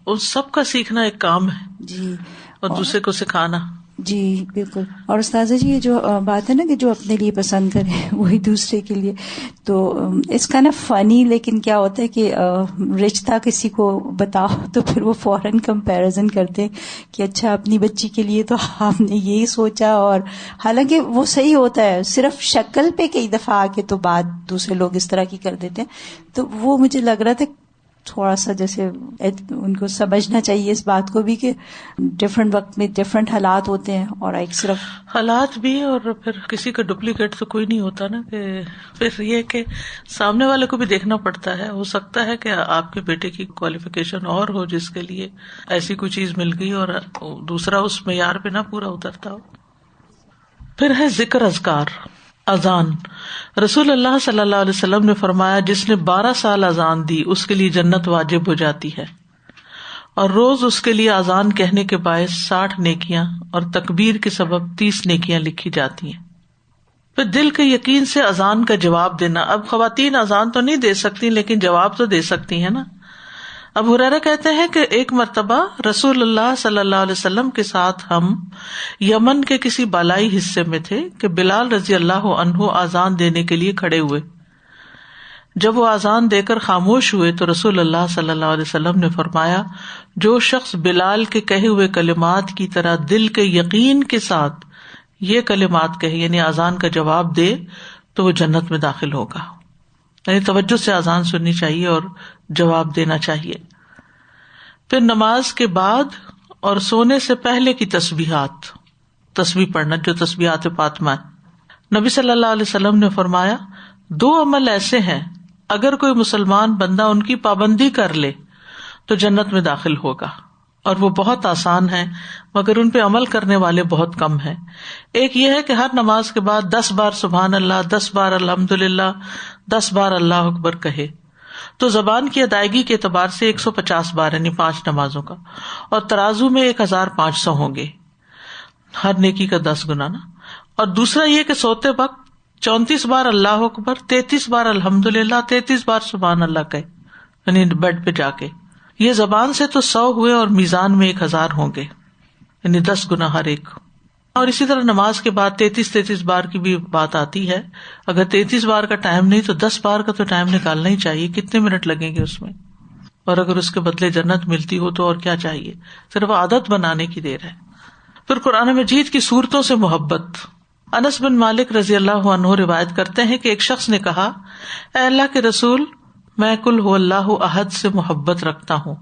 [SPEAKER 1] ان سب کا سیکھنا ایک کام ہے
[SPEAKER 6] جی،
[SPEAKER 1] اور دوسرے کو سکھانا.
[SPEAKER 6] جی بالکل. اور استاذہ جی یہ جو بات ہے نا کہ جو اپنے لیے پسند کرے وہی دوسرے کے لیے، تو اس کا نا فنی، لیکن کیا ہوتا ہے کہ رشتہ کسی کو بتاؤ تو پھر وہ فوراً کمپیریزن کرتے کہ اچھا اپنی بچی کے لیے تو آپ نے یہی سوچا، اور حالانکہ وہ صحیح ہوتا ہے، صرف شکل پہ کئی دفعہ آ کے تو بات دوسرے لوگ اس طرح کی کر دیتے ہیں. تو وہ مجھے لگ رہا تھا تھوڑا سا جیسے ان کو سمجھنا چاہیے اس بات کو بھی کہ ڈفرینٹ وقت میں ڈفرینٹ حالات ہوتے ہیں، اور ایک صرف
[SPEAKER 1] حالات بھی، اور پھر کسی کا ڈپلیکیٹ تو کوئی نہیں ہوتا نا، کہ پھر یہ کہ سامنے والے کو بھی دیکھنا پڑتا ہے. ہو سکتا ہے کہ آپ کے بیٹے کی کوالیفیکیشن اور ہو جس کے لیے ایسی کوئی چیز مل گئی اور دوسرا اس معیار پہ نہ پورا اترتا ہو. پھر ہے ذکر اذکار. اذان، رسول اللہ صلی اللہ علیہ وسلم نے فرمایا جس نے 12 سال اذان دی اس کے لیے جنت واجب ہو جاتی ہے، اور روز اس کے لیے اذان کہنے کے باعث 60 نیکیاں اور تکبیر کے سبب 30 نیکیاں لکھی جاتی ہیں. پھر دل کے یقین سے اذان کا جواب دینا. اب خواتین اذان تو نہیں دے سکتی لیکن جواب تو دے سکتی ہیں نا. ابو ہریرہ کہتے ہیں کہ ایک مرتبہ رسول اللہ صلی اللہ علیہ وسلم کے ساتھ ہم یمن کے کسی بالائی حصے میں تھے کہ بلال رضی اللہ عنہ اذان دینے کے لیے کھڑے ہوئے. جب وہ اذان دے کر خاموش ہوئے تو رسول اللہ صلی اللہ علیہ وسلم نے فرمایا، جو شخص بلال کے کہے ہوئے کلمات کی طرح دل کے یقین کے ساتھ یہ کلمات کہے، یعنی اذان کا جواب دے، تو وہ جنت میں داخل ہوگا. یعنی توجہ سے اذان سننی چاہیے اور جواب دینا چاہیے. پھر نماز کے بعد اور سونے سے پہلے کی تسبیحات، تسبیح پڑھنا جو تسبیحات فاطمہ ہے. نبی صلی اللہ علیہ وسلم نے فرمایا، 2 عمل ایسے ہیں اگر کوئی مسلمان بندہ ان کی پابندی کر لے تو جنت میں داخل ہوگا، اور وہ بہت آسان ہے مگر ان پہ عمل کرنے والے بہت کم ہیں. ایک یہ ہے کہ ہر نماز کے بعد 10 بار سبحان اللہ، 10 بار الحمدللہ، 10 بار اللہ اکبر کہے، تو زبان کی ادائیگی کے اعتبار سے 150 بار، یعنی 5 نمازوں کا، اور ترازو میں 1500 ہوں گے، ہر نیکی کا 10 گنا نا. اور دوسرا یہ کہ سوتے وقت 34 بار اللہ اکبر، 33 بار الحمدللہ، 33 بار سبحان اللہ کہے، یعنی بیڈ پہ جا کے. یہ زبان سے تو 100 ہوئے اور میزان میں 1000 ہوں گے، یعنی 10 گنا ہر ایک. اور اسی طرح نماز کے بعد 33 بار کی بھی بات آتی ہے. اگر 33 بار کا ٹائم نہیں تو 10 بار کا تو ٹائم نکالنا ہی چاہیے. کتنے منٹ لگیں گے اس میں؟ اور اگر اس کے بدلے جنت ملتی ہو تو اور کیا چاہیے؟ صرف عادت بنانے کی دیر ہے. پھر قرآن مجید کی سورتوں سے محبت. انس بن مالک رضی اللہ عنہ روایت کرتے ہیں کہ ایک شخص نے کہا، اے اللہ کے رسول، میں قل هو اللہ احد سے محبت رکھتا ہوں.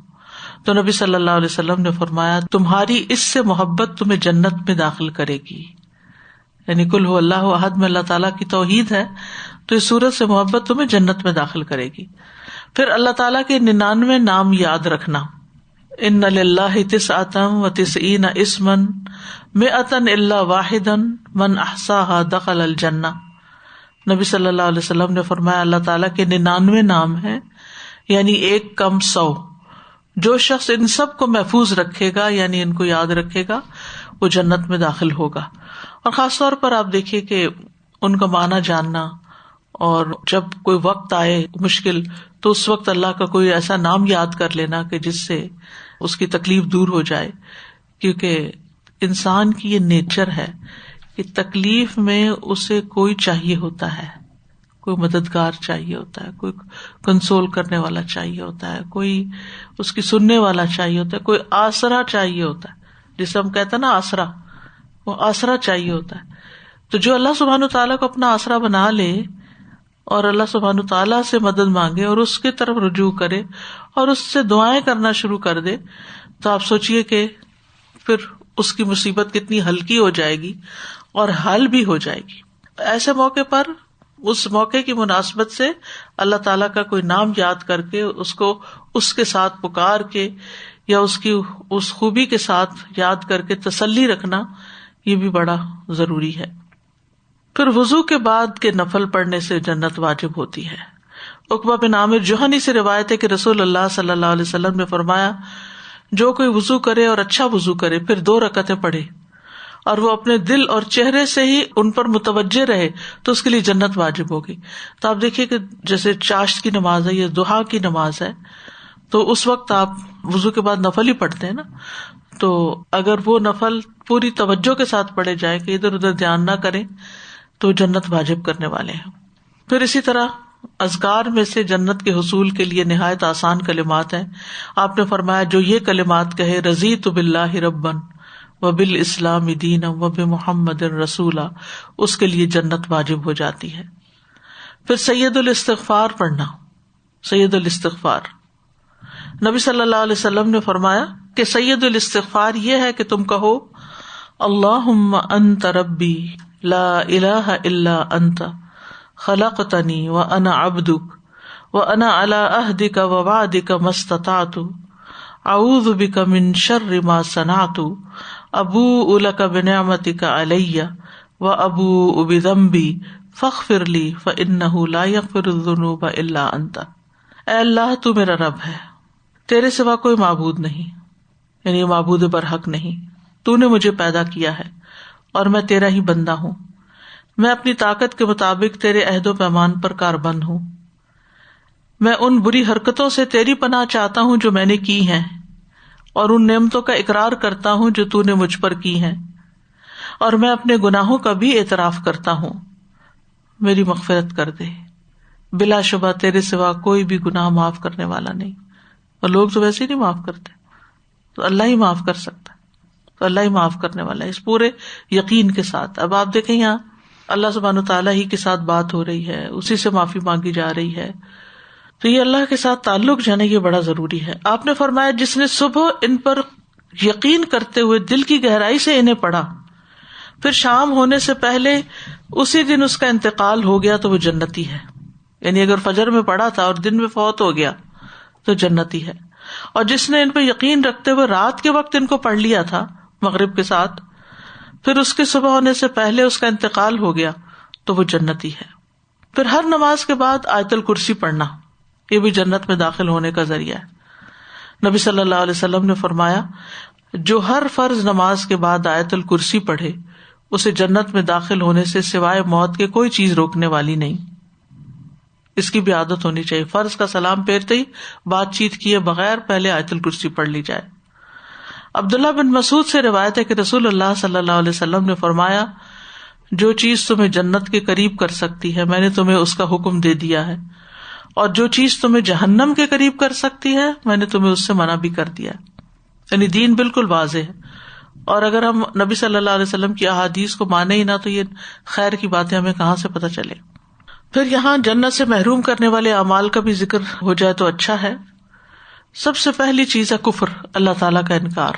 [SPEAKER 1] تو نبی صلی اللہ علیہ وسلم نے فرمایا، تمہاری اس سے محبت تمہیں جنت میں داخل کرے گی. یعنی قل هو اللہ احد میں اللہ تعالیٰ کی توحید ہے، تو اس سورت سے محبت تمہیں جنت میں داخل کرے گی. پھر اللہ تعالیٰ کے 99 نام یاد رکھنا. ان للہ 99 اسما 100 الا واحدا من احصاها دخل الجنہ. نبی صلی اللہ علیہ وسلم نے فرمایا، اللہ تعالیٰ کے 99 نام ہیں، یعنی 1 کم 100. جو شخص ان سب کو محفوظ رکھے گا، یعنی ان کو یاد رکھے گا، وہ جنت میں داخل ہوگا. اور خاص طور پر آپ دیکھیے کہ ان کا معنی جاننا، اور جب کوئی وقت آئے مشکل تو اس وقت اللہ کا کوئی ایسا نام یاد کر لینا کہ جس سے اس کی تکلیف دور ہو جائے. کیونکہ انسان کی یہ نیچر ہے کہ تکلیف میں اسے کوئی چاہیے ہوتا ہے، کوئی مددگار چاہیے ہوتا ہے، کوئی کنسول کرنے والا چاہیے ہوتا ہے، کوئی اس کی سننے والا چاہیے ہوتا ہے، کوئی آسرا چاہیے ہوتا ہے، جسے ہم کہتے ہیں نا آسرا، وہ آسرا چاہیے ہوتا ہے. تو جو اللہ سبحانہ تعالیٰ کو اپنا آسرا بنا لے اور اللہ سبحانہ تعالیٰ سے مدد مانگے اور اس کی طرف رجوع کرے اور اس سے دعائیں کرنا شروع کر دے، تو آپ سوچئے کہ پھر اس کی مصیبت کتنی ہلکی ہو جائے گی اور حل بھی ہو جائے گی. ایسے موقع پر اس موقع کی مناسبت سے اللہ تعالیٰ کا کوئی نام یاد کر کے اس کو اس کے ساتھ پکار کے یا اس کی اس خوبی کے ساتھ یاد کر کے تسلی رکھنا، یہ بھی بڑا ضروری ہے. پھر وضو کے بعد کے نفل پڑھنے سے جنت واجب ہوتی ہے. عقبہ بن عامر جوہنی سے روایت ہے کہ رسول اللہ صلی اللہ علیہ وسلم نے فرمایا، جو کوئی وضو کرے اور اچھا وضو کرے، پھر 2 رکعتیں پڑھے اور وہ اپنے دل اور چہرے سے ہی ان پر متوجہ رہے، تو اس کے لیے جنت واجب ہوگی. تو آپ دیکھیے کہ جیسے چاشت کی نماز ہے یا ضحیٰ کی نماز ہے، تو اس وقت آپ وضو کے بعد نفل ہی پڑھتے ہیں نا. تو اگر وہ نفل پوری توجہ کے ساتھ پڑھے جائیں کہ ادھر ادھر دھیان نہ کریں، تو جنت واجب کرنے والے ہیں. پھر اسی طرح اذکار میں سے جنت کے حصول کے لیے نہایت آسان کلمات ہیں. آپ نے فرمایا، جو یہ کلمات کہے، رضیت باللہ ربا وبالاسلام دینا وبمحمد رسولا، اس کے لیے جنت واجب ہو جاتی ہے. پھر سید الاستغفار پڑھنا. سید الاستغفار، نبی صلی اللہ علیہ وسلم نے فرمایا کہ سید الاستغفار یہ ہے کہ تم کہو، اللہم انت ربی لا الہ الا انت خلقتنی وانا عبدک وانا علی عہدک ووعدک ما استطعت اعوذ بک من شر ما صنعت ابوء لک بنعمتک علی وابوء بذنبی فاغفر لی فانہ لا یغفر الذنوب الا انت. اے اللہ، تو میرا رب ہے، تیرے سوا کوئی معبود نہیں، یعنی معبود برحق نہیں. تو نے مجھے پیدا کیا ہے اور میں تیرا ہی بندہ ہوں. میں اپنی طاقت کے مطابق تیرے عہد و پیمان پر کاربند ہوں. میں ان بری حرکتوں سے تیری پناہ چاہتا ہوں جو میں نے کی ہیں، اور ان نعمتوں کا اقرار کرتا ہوں جو تو نے مجھ پر کی ہیں، اور میں اپنے گناہوں کا بھی اعتراف کرتا ہوں. میری مغفرت کر دے. بلا شبہ تیرے سوا کوئی بھی گناہ معاف کرنے والا نہیں. اور لوگ تو ویسے ہی نہیں معاف کرتے, تو اللہ ہی معاف کر سکتا ہے, تو اللہ ہی معاف کرنے والا ہے اس پورے یقین کے ساتھ. اب آپ دیکھیں یہاں اللہ سبحانہ تعالیٰ ہی کے ساتھ بات ہو رہی ہے, اسی سے معافی مانگی جا رہی ہے, تو یہ اللہ کے ساتھ تعلق جو ہے نا یہ بڑا ضروری ہے. آپ نے فرمایا جس نے صبح ان پر یقین کرتے ہوئے دل کی گہرائی سے انہیں پڑھا, پھر شام ہونے سے پہلے اسی دن اس کا انتقال ہو گیا تو وہ جنتی ہے. یعنی اگر فجر میں پڑھا تھا اور دن میں فوت ہو گیا تو جنتی ہے. اور جس نے ان پہ یقین رکھتے ہوئے رات کے وقت ان کو پڑھ لیا تھا مغرب کے ساتھ, پھر اس کے صبح ہونے سے پہلے اس کا انتقال ہو گیا تو وہ جنتی ہے. پھر ہر نماز کے بعد آیت الکرسی پڑھنا, یہ بھی جنت میں داخل ہونے کا ذریعہ ہے. نبی صلی اللہ علیہ وسلم نے فرمایا جو ہر فرض نماز کے بعد آیت الکرسی پڑھے اسے جنت میں داخل ہونے سے سوائے موت کے کوئی چیز روکنے والی نہیں. اس کی بھی عادت ہونی چاہیے, فرض کا سلام پھیرتے ہی بات چیت کیے بغیر پہلے آیت الکرسی پڑھ لی جائے. عبداللہ بن مسعود سے روایت ہے کہ رسول اللہ صلی اللہ علیہ وسلم نے فرمایا جو چیز تمہیں جنت کے قریب کر سکتی ہے میں نے تمہیں اس کا حکم دے دیا ہے, اور جو چیز تمہیں جہنم کے قریب کر سکتی ہے میں نے تمہیں اس سے منع بھی کر دیا. یعنی دین بالکل واضح ہے, اور اگر ہم نبی صلی اللہ علیہ وسلم کی احادیث کو مانے ہی نہ تو یہ خیر کی باتیں ہمیں کہاں سے پتہ چلے. پھر یہاں جنت سے محروم کرنے والے اعمال کا بھی ذکر ہو جائے تو اچھا ہے. سب سے پہلی چیز ہے کفر, اللہ تعالیٰ کا انکار,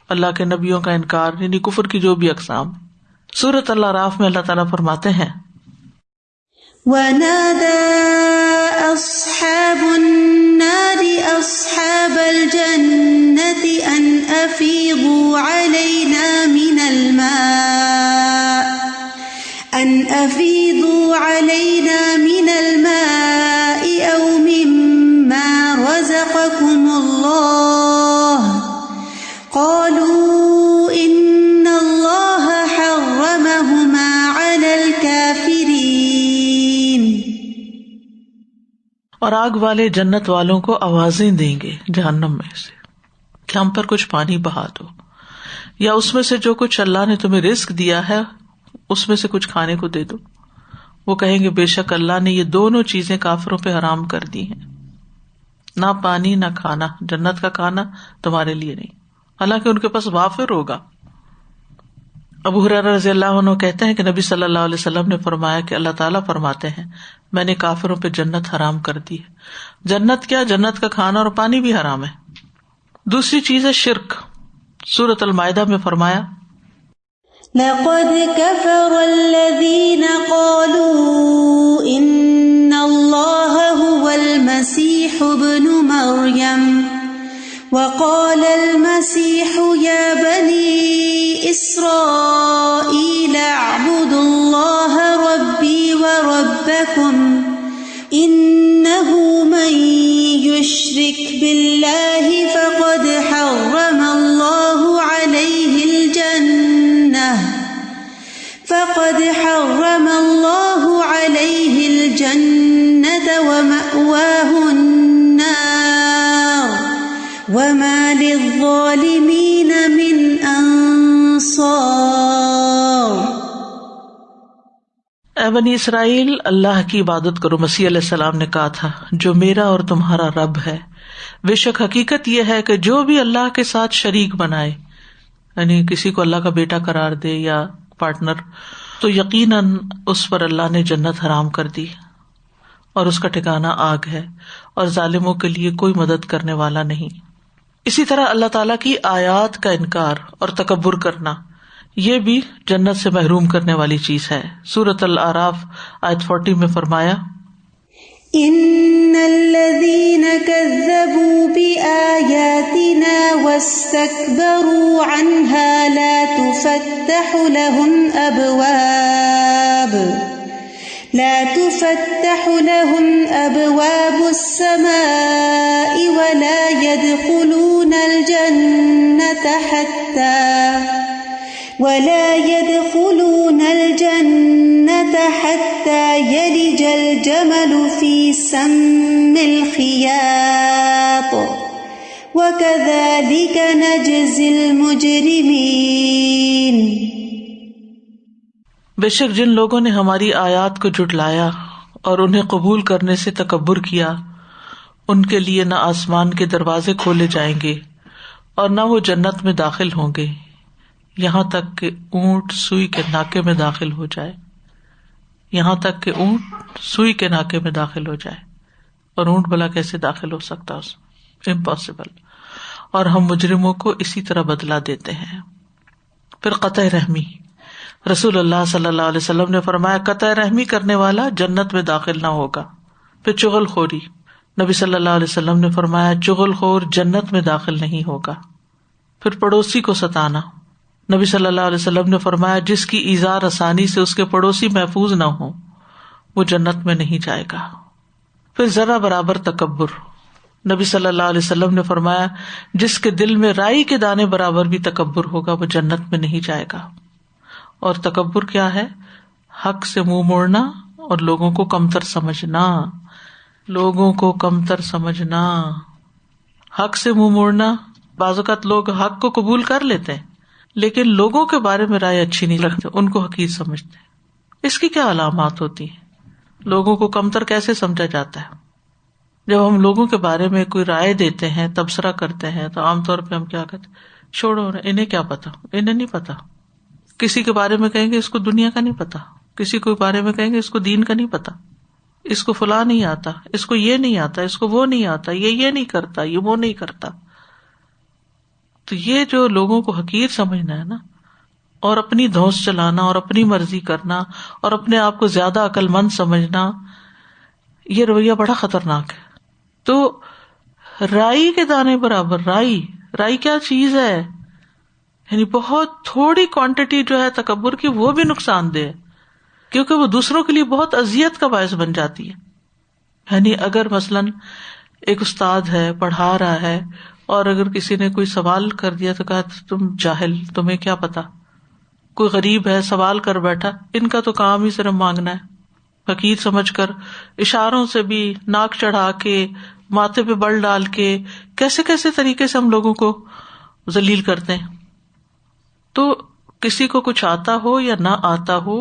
[SPEAKER 1] اللہ کے نبیوں کا انکار, یعنی کفر کی جو بھی اقسام. سورۃ الاعراف میں اللہ تعالیٰ فرماتے ہیں
[SPEAKER 2] وَنَادَى أَصْحَابُ النَّارِ أَصْحَابَ الْجَنَّةِ أَنْ أَفِيضُوا عَلَيْنَا مِنَ الْمَاءِ أَوْ مِمَّا رَزَقَكُمُ اللَّهُ قَالُوا إِنَّ اللَّهَ حَرَّمَهُمَا عَلَى الْكَافِرِينَ.
[SPEAKER 1] اور آگ والے جنت والوں کو آوازیں دیں گے جہنم میں سے کہ ہم پر کچھ پانی بہا دو, یا اس میں سے جو کچھ اللہ نے تمہیں رزق دیا ہے اس میں سے کچھ کھانے کو دے دو. وہ کہیں گے بے شک اللہ نے یہ دونوں چیزیں کافروں پہ حرام کر دی ہیں, نہ پانی نہ کھانا, جنت کا کھانا تمہارے لیے نہیں, حالانکہ ان کے پاس وافر ہوگا. ابو ہریرہ رضی اللہ عنہ کہتے ہیں کہ نبی صلی اللہ علیہ وسلم نے فرمایا کہ اللہ تعالیٰ فرماتے ہیں میں نے کافروں پہ جنت حرام کر دی ہے. جنت کیا, جنت کا کھانا اور پانی بھی حرام ہے. دوسری چیز ہے شرک. سورۃ المائدہ میں فرمایا
[SPEAKER 2] لقد كفر الذين قالوا إن الله هو المسيح ابن مريم وقال المسيح يا بني إسرائيل اعبدوا الله ربي وربكم إنه من يشرك بالله فقد حرم الله عليه الجنة ومأواه النار وما للظالمين من أنصار.
[SPEAKER 1] اے بنی اسرائیل اللہ کی عبادت کرو. مسیح علیہ السلام نے کہا تھا جو میرا اور تمہارا رب ہے. بے شک حقیقت یہ ہے کہ جو بھی اللہ کے ساتھ شریک بنائے, یعنی کسی کو اللہ کا بیٹا قرار دے یا پارٹنر, تو یقیناً اس پر اللہ نے جنت حرام کر دی اور اس کا ٹھکانہ آگ ہے, اور ظالموں کے لیے کوئی مدد کرنے والا نہیں. اسی طرح اللہ تعالیٰ کی آیات کا انکار اور تکبر کرنا یہ بھی جنت سے محروم کرنے والی چیز ہے. سورۃ الاعراف آیت 40 میں فرمایا
[SPEAKER 2] ان الذين كذبوا بآياتنا واستكبروا عنها لا تفتح لهم أبواب السماء ولا يدخلون الجنة حتى يلج الجمل في سم الخياط وكذلك نجزي المجرمين.
[SPEAKER 1] بے شک جن لوگوں نے ہماری آیات کو جھٹلایا اور انہیں قبول کرنے سے تکبر کیا، ان کے لیے نہ آسمان کے دروازے کھولے جائیں گے اور نہ وہ جنت میں داخل ہوں گے یہاں تک کہ اونٹ سوئی کے ناکے میں داخل ہو جائے، یہاں تک کہ اونٹ سوئی کے ناکے میں داخل ہو جائے. اور اونٹ بھلا کیسے داخل ہو سکتا اس میں؟ امپاسبل. اور ہم مجرموں کو اسی طرح بدلا دیتے ہیں. پھر قطع رحمی، رسول اللہ صلی اللہ علیہ وسلم نے فرمایا قطع رحمی کرنے والا جنت میں داخل نہ ہوگا. پھر چغل خوری، نبی صلی اللہ علیہ وسلم نے فرمایا چغل خور جنت میں داخل نہیں ہوگا. پھر پڑوسی کو ستانا، نبی صلی اللہ علیہ وسلم نے فرمایا جس کی ایذا رسانی سے اس کے پڑوسی محفوظ نہ ہو وہ جنت میں نہیں جائے گا. پھر ذرا برابر تکبر، نبی صلی اللہ علیہ وسلم نے فرمایا جس کے دل میں رائی کے دانے برابر بھی تکبر ہوگا وہ جنت میں نہیں جائے گا. اور تکبر کیا ہے؟ حق سے منہ موڑنا اور لوگوں کو کمتر سمجھنا. لوگوں کو کمتر سمجھنا، حق سے منہ موڑنا. بعض اوقات لوگ حق کو قبول کر لیتے ہیں لیکن لوگوں کے بارے میں رائے اچھی نہیں رکھتے، ان کو حقیر سمجھتے ہیں. اس کی کیا علامات ہوتی ہیں؟ لوگوں کو کمتر کیسے سمجھا جاتا ہے؟ جب ہم لوگوں کے بارے میں کوئی رائے دیتے ہیں، تبصرہ کرتے ہیں، تو عام طور پہ ہم کیا کہتے ہیں؟ چھوڑو انہیں کیا پتا، انہیں نہیں پتا. کسی کے بارے میں کہیں گے اس کو دنیا کا نہیں پتا، کسی کے بارے میں کہیں گے اس کو دین کا نہیں پتا، اس کو فلاں نہیں آتا، اس کو یہ نہیں آتا، اس کو وہ نہیں آتا، یہ نہیں کرتا، یہ وہ نہیں کرتا. تو یہ جو لوگوں کو حقیر سمجھنا ہے نا، اور اپنی دھوس چلانا اور اپنی مرضی کرنا اور اپنے آپ کو زیادہ عقل مند سمجھنا، یہ رویہ بڑا خطرناک ہے. تو رائی کے دانے برابر، رائی کیا چیز ہے؟ یعنی بہت تھوڑی کوانٹٹی جو ہے تکبر کی وہ بھی نقصان دہ ہے، کیونکہ وہ دوسروں کے لیے بہت اذیت کا باعث بن جاتی ہے. یعنی اگر مثلاً ایک استاد ہے پڑھا رہا ہے اور اگر کسی نے کوئی سوال کر دیا تو کہا تم جاہل، تمہیں کیا پتا. کوئی غریب ہے سوال کر بیٹھا، ان کا تو کام ہی صرف مانگنا ہے، حقیر سمجھ کر اشاروں سے بھی، ناک چڑھا کے، ماتھے پہ بل ڈال کے، کیسے کیسے طریقے سے ہم لوگوں کو ذلیل کرتے ہیں. تو کسی کو کچھ آتا ہو یا نہ آتا ہو،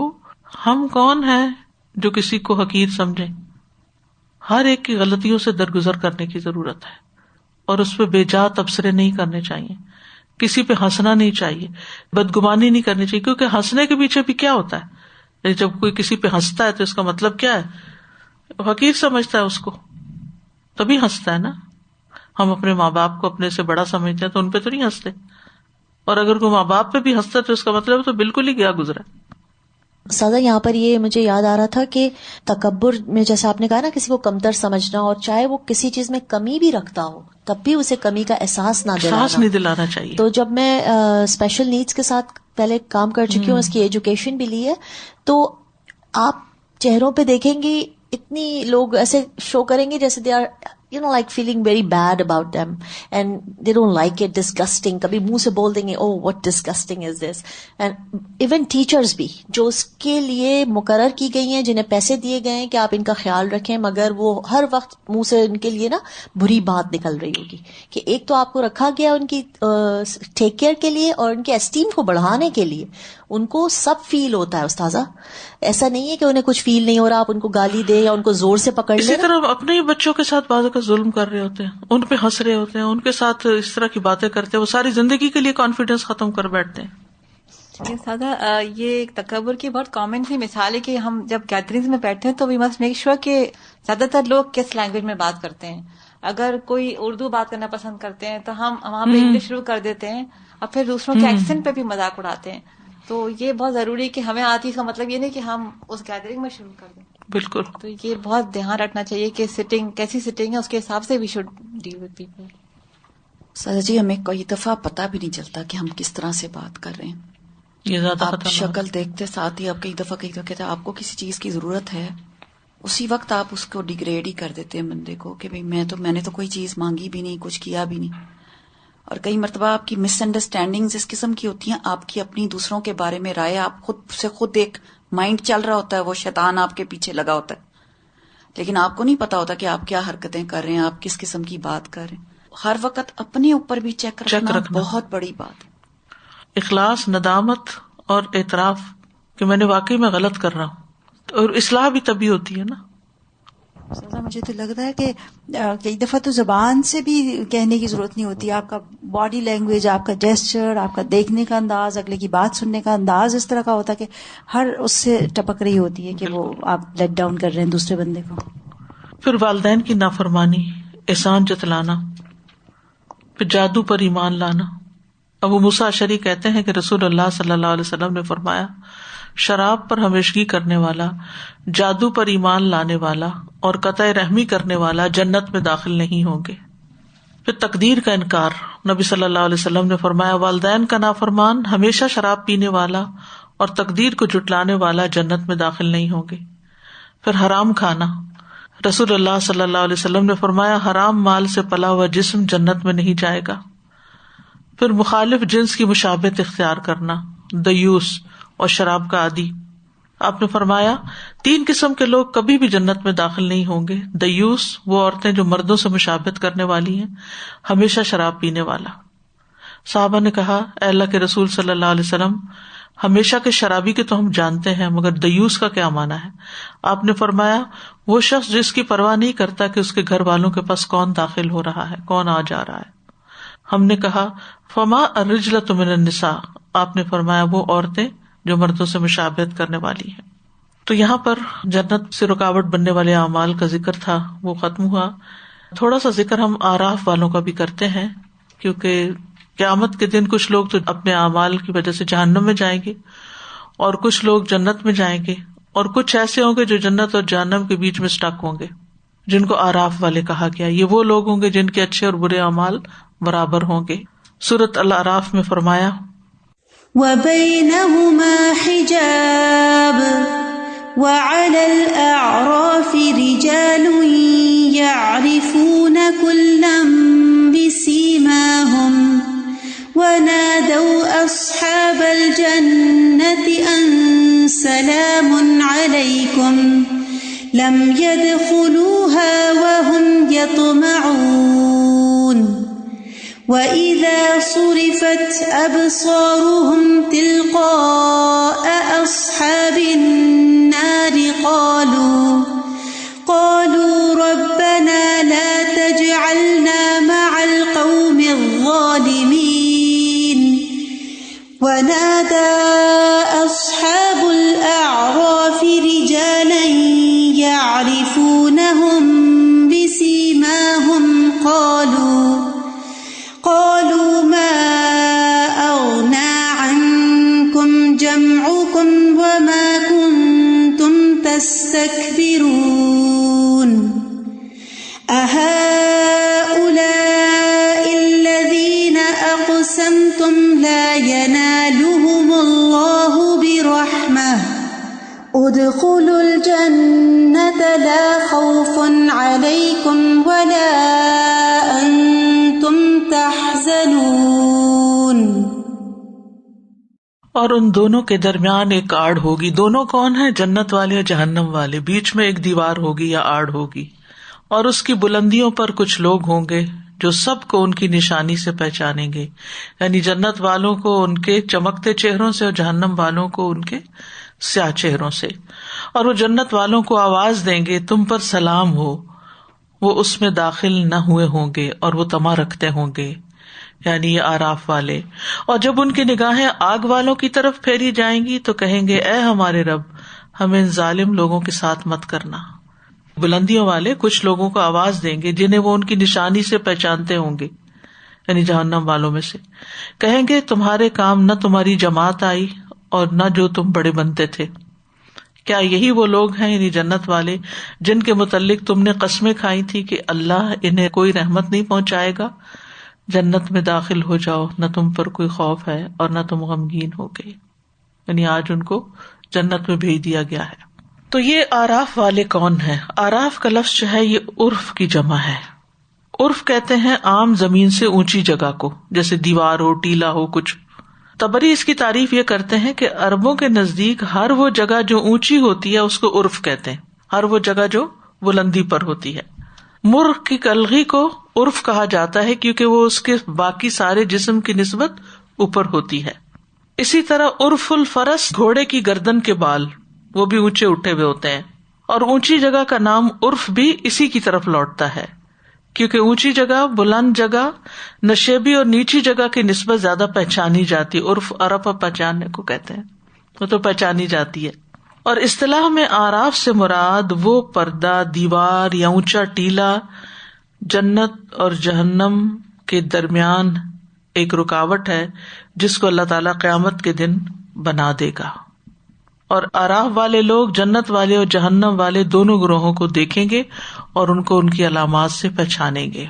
[SPEAKER 1] ہم کون ہیں جو کسی کو حقیر سمجھیں؟ ہر ایک کی غلطیوں سے درگزر کرنے کی ضرورت ہے اور اس پہ بے جا تبصرے نہیں کرنے چاہیے، کسی پہ ہنسنا نہیں چاہیے، بدگمانی نہیں کرنی چاہیے. کیونکہ ہنسنے کے پیچھے بھی کیا ہوتا ہے؟ جب کوئی کسی پہ ہنستا ہے تو اس کا مطلب کیا ہے؟ حقیر سمجھتا ہے اس کو، تبھی ہنستا ہے نا. ہم اپنے ماں باپ کو اپنے سے بڑا سمجھتے ہیں تو ان پہ تو نہیں ہنستے، اور اگر کوئی ماں باپ پہ بھی ہنستا ہے تو اس کا مطلب تو بالکل ہی گیا گزرا.
[SPEAKER 4] سادہ یہاں پر یہ مجھے یاد آ رہا تھا کہ تکبر میں جیسے آپ نے کہا نا کسی کو کمتر سمجھنا، اور چاہے وہ کسی چیز میں کمی بھی رکھتا ہو تب بھی اسے کمی کا احساس نہیں
[SPEAKER 1] دلانا چاہیے.
[SPEAKER 4] تو جب میں اسپیشل نیڈس کے ساتھ پہلے کام کر چکی ہوں، اس کی ایجوکیشن بھی لی ہے، تو آپ چہروں پہ دیکھیں گی اتنی لوگ ایسے شو کریں گے جیسے they are like feeling very bad about them and they don't like it, disgusting. کبھی منہ سے بول دیں گے oh what disgusting is this. and even teachers بھی جو اس کے لیے مقرر کی گئی ہیں، جنہیں پیسے دیے گئے ہیں کہ آپ ان کا خیال رکھیں، مگر وہ ہر وقت منہ سے ان کے لیے نا بری بات نکل رہی ہوگی کہ ایک تو آپ کو رکھا گیا ان کی ٹیک کیئر کے لیے اور ان کے اسٹیم کو بڑھانے کے لیے. ان کو سب فیل ہوتا ہے استاذہ، ایسا نہیں ہے کہ انہیں کچھ فیل نہیں ہو رہا، آپ ان کو گالی دیں یا ان کو زور سے پکڑ لیں.
[SPEAKER 1] اسی طرح اپنے ہی بچوں کے ساتھ بعض کا ظلم کر رہے ہوتے ہیں، ان پہ ہنس رہے ہوتے ہیں، ان کے ساتھ اس طرح کی باتیں کرتے ہیں، وہ ساری زندگی کے لیے کانفیڈینس ختم کر بیٹھتے ہیں.
[SPEAKER 6] سادہ یہ ایک تکبر کی بہت کامن سی مثال ہے کہ ہم جب گیدرنگز میں بیٹھتے ہیں تو وی مسٹ میک شیور کہ زیادہ تر لوگ کس لینگویج میں بات کرتے ہیں. اگر کوئی اردو بات کرنا پسند کرتے ہیں تو ہم وہاں پہ انگلش شروع کر دیتے ہیں اور پھر دوسروں کے ایکسنٹ پہ بھی مذاق اڑاتے ہیں. تو یہ بہت ضروری ہے کہ ہمیں آتی کا مطلب یہ نہیں کہ ہم اس گیدرنگ میں شروع کر دیں.
[SPEAKER 1] بالکل.
[SPEAKER 6] تو یہ بہت دھیان رکھنا چاہیے کہ سٹنگ کیسی سٹنگ ہے اس کے حساب سے we should deal with people.
[SPEAKER 5] سادہ جی ہمیں کئی دفعہ پتہ بھی نہیں چلتا کہ ہم کس طرح سے بات کر رہے ہیں.
[SPEAKER 1] یہ زیادہ
[SPEAKER 5] آپ شکل دیکھتے ساتھ ہی آپ کئی دفعہ کہتے ہیں آپ کو کسی چیز کی ضرورت ہے، اسی وقت آپ اس کو ڈیگریڈ ہی کر دیتے ہیں بندے کو کہ میں نے تو کوئی چیز مانگی بھی نہیں، کچھ کیا بھی نہیں. اور کئی مرتبہ آپ کی مس انڈرسٹینڈنگز اس قسم کی ہوتی ہیں، آپ کی اپنی دوسروں کے بارے میں رائے، آپ خود ایک مائنڈ چل رہا ہوتا ہے، وہ شیطان آپ کے پیچھے لگا ہوتا ہے، لیکن آپ کو نہیں پتا ہوتا کہ آپ کیا حرکتیں کر رہے ہیں، آپ کس قسم کی بات کر رہے ہیں. ہر وقت اپنے اوپر بھی چیک رکھنا بہت بڑی بات ہے.
[SPEAKER 1] اخلاص، ندامت اور اعتراف کہ میں نے واقعی میں غلط کر رہا ہوں. اور اصلاح بھی تبھی ہوتی ہے نا
[SPEAKER 6] مجھے تو لگ رہا ہے کہ کئی دفعہ تو زبان سے بھی کہنے کی ضرورت نہیں ہوتی. آپ کا باڈی لینگویج، آپ کا جیسچر، آپ کا دیکھنے کا انداز، اگلے کی بات سننے کا انداز اس طرح کا ہوتا ہے کہ ہر اس سے ٹپک رہی ہوتی ہے کہ وہ آپ لیٹ ڈاؤن کر رہے ہیں دوسرے بندے کو.
[SPEAKER 1] پھر والدین کی نافرمانی، احسان جتلانا، پھر جادو پر ایمان لانا. ابو موسیٰ اشعری کہتے ہیں کہ رسول اللہ صلی اللہ علیہ وسلم نے فرمایا، شراب پر ہمیشگی کرنے والا، جادو پر ایمان لانے والا اور قطع رحمی کرنے والا جنت میں داخل نہیں ہوں گے. پھر تقدیر کا انکار. نبی صلی اللہ علیہ وسلم نے فرمایا، والدین کا نافرمان، ہمیشہ شراب پینے والا اور تقدیر کو جھٹلانے والا جنت میں داخل نہیں ہوں گے. پھر حرام کھانا. رسول اللہ صلی اللہ علیہ وسلم نے فرمایا، حرام مال سے پلا ہوا جسم جنت میں نہیں جائے گا. پھر مخالف جنس کی مشابہت اختیار کرنا، دیوس اور شراب کا عادی. آپ نے فرمایا 3 قسم کے لوگ کبھی بھی جنت میں داخل نہیں ہوں گے. دیوس وہ عورتیں جو مردوں سے مشابہت کرنے والی ہیں، ہمیشہ شراب پینے والا. صحابہ نے کہا، اے اللہ کے رسول صلی اللہ علیہ وسلم، ہمیشہ کے شرابی کے تو ہم جانتے ہیں، مگر دیوس کا کیا معنی ہے؟ آپ نے فرمایا، وہ شخص جس کی پرواہ نہیں کرتا کہ اس کے گھر والوں کے پاس کون داخل ہو رہا ہے، کون آ جا رہا ہے. ہم نے کہا، فما الرجلۃ من النساء. آپ نے فرمایا، وہ عورتیں جو مردوں سے مشابہت کرنے والی ہیں. تو یہاں پر جنت سے رکاوٹ بننے والے اعمال کا ذکر تھا، وہ ختم ہوا. تھوڑا سا ذکر ہم اعراف والوں کا بھی کرتے ہیں، کیونکہ قیامت کے دن کچھ لوگ تو اپنے اعمال کی وجہ سے جہنم میں جائیں گے اور کچھ لوگ جنت میں جائیں گے، اور کچھ ایسے ہوں گے جو جنت اور جہنم کے بیچ میں اسٹک ہوں گے، جن کو اعراف والے کہا گیا. یہ وہ لوگ ہوں گے جن کے اچھے اور برے اعمال برابر ہوں گے. سورۃ الاعراف میں فرمایا،
[SPEAKER 2] وَبَيْنَهُمَا حِجَابٌ وَعَلَى الْأَعْرَافِ رِجَالٌ يَعْرِفُونَ كُلًّا بِسِيمَاهُمْ وَنَادَوْا أَصْحَابَ الْجَنَّةِ أَن سَلَامٌ عَلَيْكُمْ لَمْ يَدْخُلُوهَا وَهُمْ يَطْمَعُونَ وَإِذَا صُرِفَتْ أَبْصَارُهُمْ تِلْقَاءَ أَصْحَابِ النَّارِ قَالُوا رَبَّنَا لَا تَجْعَلْنَا مَعَ الْقَوْمِ الظَّالِمِينَ وَنَادَى أَصْحَابُ الْأَعْرَافِ رِجَالًا يَعْرِفُونَهُم بِسِيمَاهُمْ قالوا ما أغنى عنكم جمعكم وما كنتم تستكبرون أهؤلاء الذين أقسمتم لا ينالهم الله برحمة ادخلوا الجنة لا خوف عليكم ولا أنتم تحزنون.
[SPEAKER 1] اور ان دونوں کے درمیان ایک آڑ ہوگی. دونوں کون ہیں؟ جنت والے اور جہنم والے. بیچ میں ایک دیوار ہوگی یا آڑ ہوگی، اور اس کی بلندیوں پر کچھ لوگ ہوں گے جو سب کو ان کی نشانی سے پہچانیں گے. یعنی جنت والوں کو ان کے چمکتے چہروں سے اور جہنم والوں کو ان کے سیاہ چہروں سے. اور وہ جنت والوں کو آواز دیں گے، تم پر سلام ہو. وہ اس میں داخل نہ ہوئے ہوں گے اور وہ طمع رکھتے ہوں گے، یعنی یہ اعراف والے. اور جب ان کی نگاہیں آگ والوں کی طرف پھیری جائیں گی تو کہیں گے، اے ہمارے رب، ہمیں ان ظالم لوگوں کے ساتھ مت کرنا. بلندیوں والے کچھ لوگوں کو آواز دیں گے جنہیں وہ ان کی نشانی سے پہچانتے ہوں گے، یعنی جہنم والوں میں سے. کہیں گے، تمہارے کام نہ تمہاری جماعت آئی اور نہ جو تم بڑے بنتے تھے. کیا یہی وہ لوگ ہیں، یعنی جنت والے، جن کے متعلق تم نے قسمیں کھائی تھی کہ اللہ انہیں کوئی رحمت نہیں پہنچائے گا؟ جنت میں داخل ہو جاؤ، نہ تم پر کوئی خوف ہے اور نہ تم غمگین ہو گئے. یعنی آج ان کو جنت میں بھیج دیا گیا ہے. تو یہ اعراف والے کون ہیں؟ اعراف کا لفظ جو ہے یہ عرف کی جمع ہے. عرف کہتے ہیں عام زمین سے اونچی جگہ کو، جیسے دیوار ہو، ٹیلا ہو کچھ. طبری اس کی تعریف یہ کرتے ہیں کہ عربوں کے نزدیک ہر وہ جگہ جو اونچی ہوتی ہے اس کو عرف کہتے ہیں، ہر وہ جگہ جو بلندی پر ہوتی ہے. مرغ کی کلغی کو عرف کہا جاتا ہے کیونکہ وہ اس کے باقی سارے جسم کی نسبت اوپر ہوتی ہے. اسی طرح عرف الفرس، گھوڑے کی گردن کے بال، وہ بھی اونچے اٹھے ہوئے ہوتے ہیں. اور اونچی جگہ کا نام عرف بھی اسی کی طرف لوٹتا ہے، کیونکہ اونچی جگہ، بلند جگہ نشیبی اور نیچی جگہ کی نسبت زیادہ پہچانی جاتی، عرف عرف پہچاننے کو کہتے ہیں، وہ تو پہچانی جاتی ہے. اور اصطلاح میں اعراف سے مراد وہ پردہ، دیوار یا اونچا ٹیلا جنت اور جہنم کے درمیان ایک رکاوٹ ہے جس کو اللہ تعالیٰ قیامت کے دن بنا دے گا. اور اعراف والے لوگ جنت والے اور جہنم والے دونوں گروہوں کو دیکھیں گے اور ان کو ان کی علامات سے پہچانیں گے.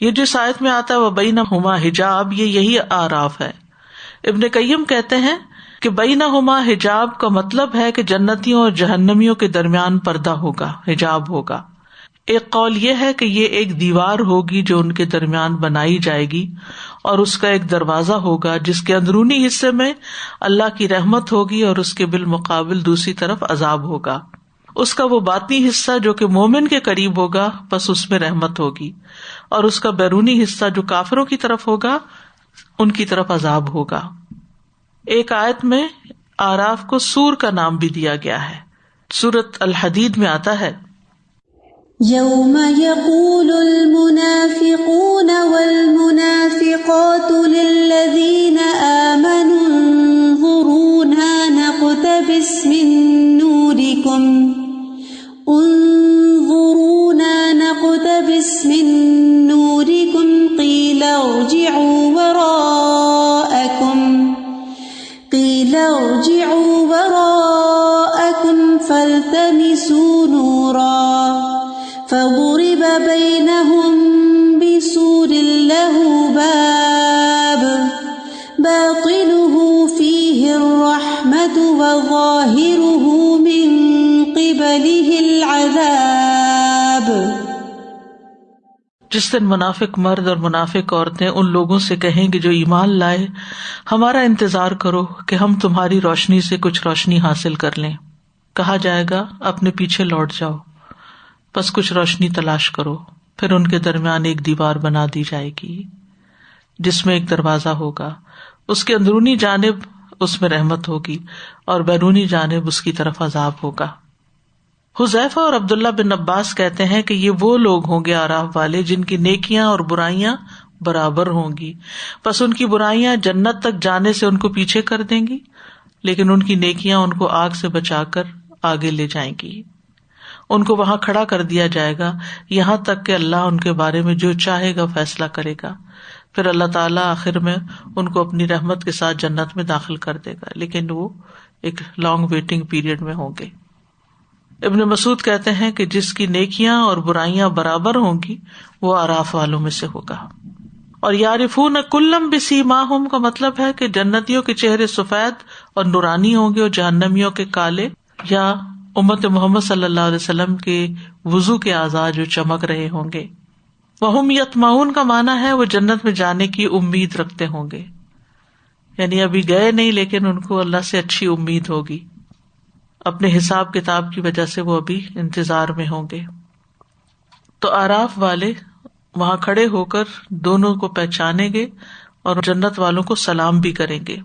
[SPEAKER 1] یہ جس آیت میں آتا ہے وَبَيْنَهُمَا حجاب، یہی اعراف ہے. ابن قیم کہتے ہیں کہ بینہما حجاب کا مطلب ہے کہ جنتیوں اور جہنمیوں کے درمیان پردہ ہوگا، حجاب ہوگا. ایک قول یہ ہے کہ یہ ایک دیوار ہوگی جو ان کے درمیان بنائی جائے گی، اور اس کا ایک دروازہ ہوگا جس کے اندرونی حصے میں اللہ کی رحمت ہوگی اور اس کے بالمقابل دوسری طرف عذاب ہوگا. اس کا وہ باطنی حصہ جو کہ مومن کے قریب ہوگا بس اس میں رحمت ہوگی، اور اس کا بیرونی حصہ جو کافروں کی طرف ہوگا ان کی طرف عذاب ہوگا. ایک آیت میں اعراف کو سور کا نام بھی دیا گیا ہے. سورۃ الحدید میں آتا ہے
[SPEAKER 2] یوم یقول المنافقون والمنافقات للذین آمنوا انظرونا نقتبس من نورکم قیل ارجعوا وراءکم فالتمسوا نورا فضرب بينهم بسور له باب باطنه فيه الرحمة وظاهره من قبله العذاب.
[SPEAKER 1] جس دن منافق مرد اور منافق عورتیں ان لوگوں سے کہیں گے جو ایمان لائے، ہمارا انتظار کرو کہ ہم تمہاری روشنی سے کچھ روشنی حاصل کر لیں. کہا جائے گا اپنے پیچھے لوٹ جاؤ، بس کچھ روشنی تلاش کرو. پھر ان کے درمیان ایک دیوار بنا دی جائے گی جس میں ایک دروازہ ہوگا، اس کے اندرونی جانب اس میں رحمت ہوگی اور بیرونی جانب اس کی طرف عذاب ہوگا. حذیفہ اور عبداللہ بن عباس کہتے ہیں کہ یہ وہ لوگ ہوں گے اعراف والے جن کی نیکیاں اور برائیاں برابر ہوں گی، پس ان کی برائیاں جنت تک جانے سے ان کو پیچھے کر دیں گی، لیکن ان کی نیکیاں ان کو آگ سے بچا کر آگے لے جائیں گی. ان کو وہاں کھڑا کر دیا جائے گا یہاں تک کہ اللہ ان کے بارے میں جو چاہے گا فیصلہ کرے گا. پھر اللہ تعالیٰ آخر میں ان کو اپنی رحمت کے ساتھ جنت میں داخل کر دے گا، لیکن وہ ایک لانگ ویٹنگ پیریڈ میں ہوں گے. ابن مسعود کہتے ہیں کہ جس کی نیکیاں اور برائیاں برابر ہوں گی وہ اعراف والوں میں سے ہوگا. اور یعرفون کلم بسیماہم کا مطلب ہے کہ جنتیوں کے چہرے سفید اور نورانی ہوں گے اور جہنمیوں کے کالے، یا امت محمد صلی اللہ علیہ وسلم کے وضو کے اعضاء جو چمک رہے ہوں گے. وہم یطمعون کا معنی ہے وہ جنت میں جانے کی امید رکھتے ہوں گے، یعنی ابھی گئے نہیں لیکن ان کو اللہ سے اچھی امید ہوگی. اپنے حساب کتاب کی وجہ سے وہ ابھی انتظار میں ہوں گے. تو اعراف والے وہاں کھڑے ہو کر دونوں کو پہچانیں گے اور جنت والوں کو سلام بھی کریں گے،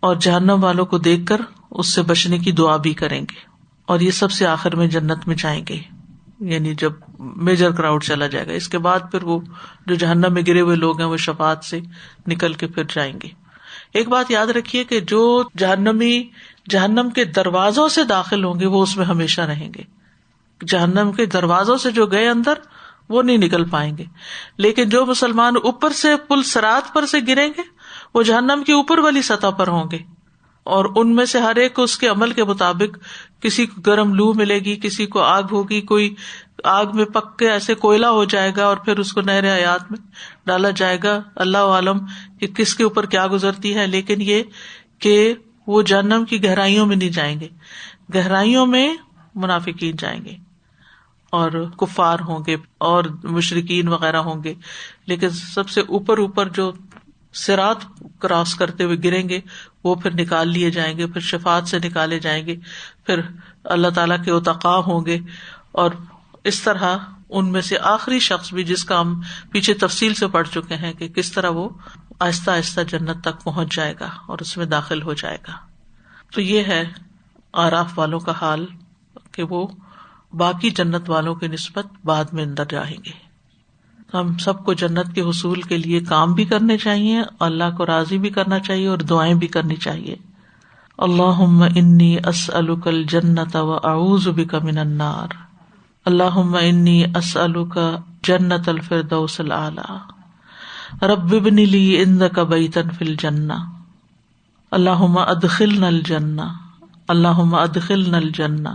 [SPEAKER 1] اور جہنم والوں کو دیکھ کر اس سے بچنے کی دعا بھی کریں گے. اور یہ سب سے آخر میں جنت میں جائیں گے، یعنی جب میجر کراؤڈ چلا جائے گا. اس کے بعد پھر وہ جو جہنم میں گرے ہوئے لوگ ہیں وہ شفاعت سے نکل کے پھر جائیں گے. ایک بات یاد رکھیے کہ جو جہنمی جہنم کے دروازوں سے داخل ہوں گے وہ اس میں ہمیشہ رہیں گے. جہنم کے دروازوں سے جو گئے اندر وہ نہیں نکل پائیں گے، لیکن جو مسلمان اوپر سے پل صراط پر سے گریں گے وہ جہنم کی اوپر والی سطح پر ہوں گے، اور ان میں سے ہر ایک کو اس کے عمل کے مطابق، کسی کو گرم لو ملے گی، کسی کو آگ ہوگی، کوئی آگ میں پک کے ایسے کوئلہ ہو جائے گا اور پھر اس کو نہر حیات میں ڈالا جائے گا. اللہ عالم کہ کس کے اوپر کیا گزرتی ہے، لیکن یہ کہ وہ جہنم کی گہرائیوں میں نہیں جائیں گے. گہرائیوں میں منافقین جائیں گے اور کفار ہوں گے اور مشرکین وغیرہ ہوں گے، لیکن سب سے اوپر جو صراط کراس کرتے ہوئے گریں گے وہ پھر نکال لیے جائیں گے، پھر شفاعت سے نکالے جائیں گے، پھر اللہ تعالیٰ کے اتقاء ہوں گے. اور اس طرح ان میں سے آخری شخص بھی، جس کا ہم پیچھے تفصیل سے پڑھ چکے ہیں کہ کس طرح وہ آہستہ آہستہ جنت تک پہنچ جائے گا اور اس میں داخل ہو جائے گا. تو یہ ہے اعراف والوں کا حال کہ وہ باقی جنت والوں کی نسبت بعد میں اندر جائیں گے. ہم سب کو جنت کے حصول کے لیے کام بھی کرنے چاہیے، اللہ کو راضی بھی کرنا چاہیے اور دعائیں بھی کرنی چاہیے. اللہم انی اسألک الجنۃ واعوذ بک من النار. اللہم انی اسألک جنۃ الفردوس الاعلی. رب ابن لی عندک بیتا فی الجنہ. اللہم ادخلنا الجنہ. اللہم ادخلنا الجنہ.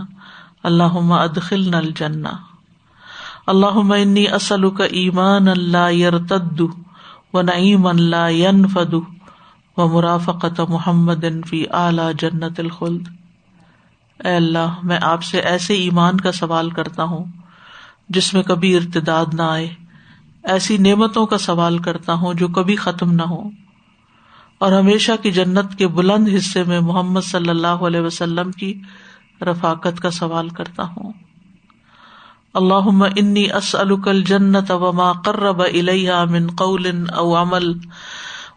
[SPEAKER 1] اللہم ادخلنا الجنہ. اللہم انی اسألک ایمانا لا یرتد ونعیما لا ینفد ومرافقۃ محمد فی اعلی جنت الخلد. اے اللہ، میں آپ سے ایسے ایمان کا سوال کرتا ہوں جس میں کبھی ارتداد نہ آئے، ایسی نعمتوں کا سوال کرتا ہوں جو کبھی ختم نہ ہو، اور ہمیشہ کی جنت کے بلند حصے میں محمد صلی اللہ علیہ وسلم کی رفاقت کا سوال کرتا ہوں. اللہم انی اسألک الجنۃ وما قرب الیہا من قول او عمل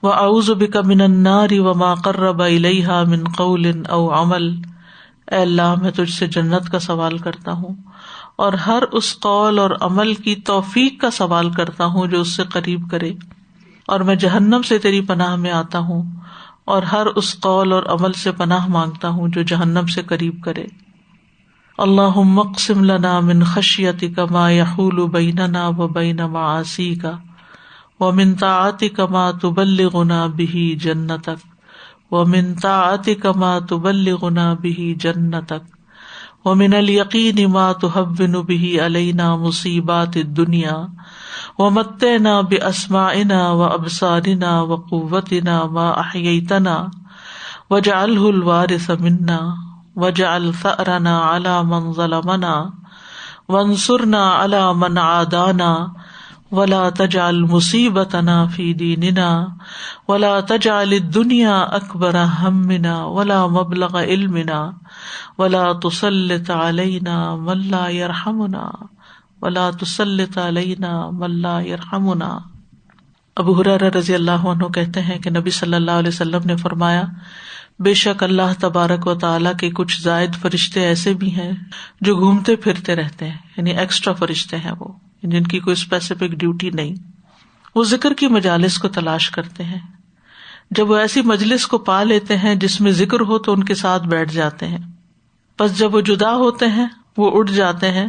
[SPEAKER 1] واعوذ بک من النار وما قرب الیہا من قول او عمل. اے اللہ، میں تجھ سے جنت کا سوال کرتا ہوں اور ہر اس قول اور عمل کی توفیق کا سوال کرتا ہوں جو اس سے قریب کرے، اور میں جہنم سے تیری پناہ میں آتا ہوں اور ہر اس قول اور عمل سے پناہ مانگتا ہوں جو جہنم سے قریب کرے. اللہم اقسم لنا من خشیتک ما یحول بیننا وبین معاصیک ومن طاعتک ما تبلغنا به جنتک ومن طاعتک ما تبلغنا به جنتک ومن الیقین ما تهون به علینا مصیبات الدنیا ومتعنا باسماعنا وابصارنا وقوتنا ما احییتنا واجعله الوارث منا واجعل ثأرنا على من ظلمنا وانصرنا على من عادانا ولا تجعل مصیبتنا فی دیننا ولا تجعل الدنیا اکبر ہمنا ولا مبلغ علمنا ولا تسلط علینا من لا یرحمنا ولا تسلط علینا من لا یرحمنا. ابو ہریرہ رضی اللہ عنہ کہتے ہیں کہ نبی صلی اللہ علیہ وسلم نے فرمایا، بے شک اللہ تبارک و تعالیٰ کے کچھ زائد فرشتے ایسے بھی ہیں جو گھومتے پھرتے رہتے ہیں، یعنی ایکسٹرا فرشتے ہیں وہ، جن کی کوئی اسپیسیفک ڈیوٹی نہیں. وہ ذکر کی مجالس کو تلاش کرتے ہیں. جب وہ ایسی مجلس کو پا لیتے ہیں جس میں ذکر ہو تو ان کے ساتھ بیٹھ جاتے ہیں. پس جب وہ جدا ہوتے ہیں وہ اٹھ جاتے ہیں،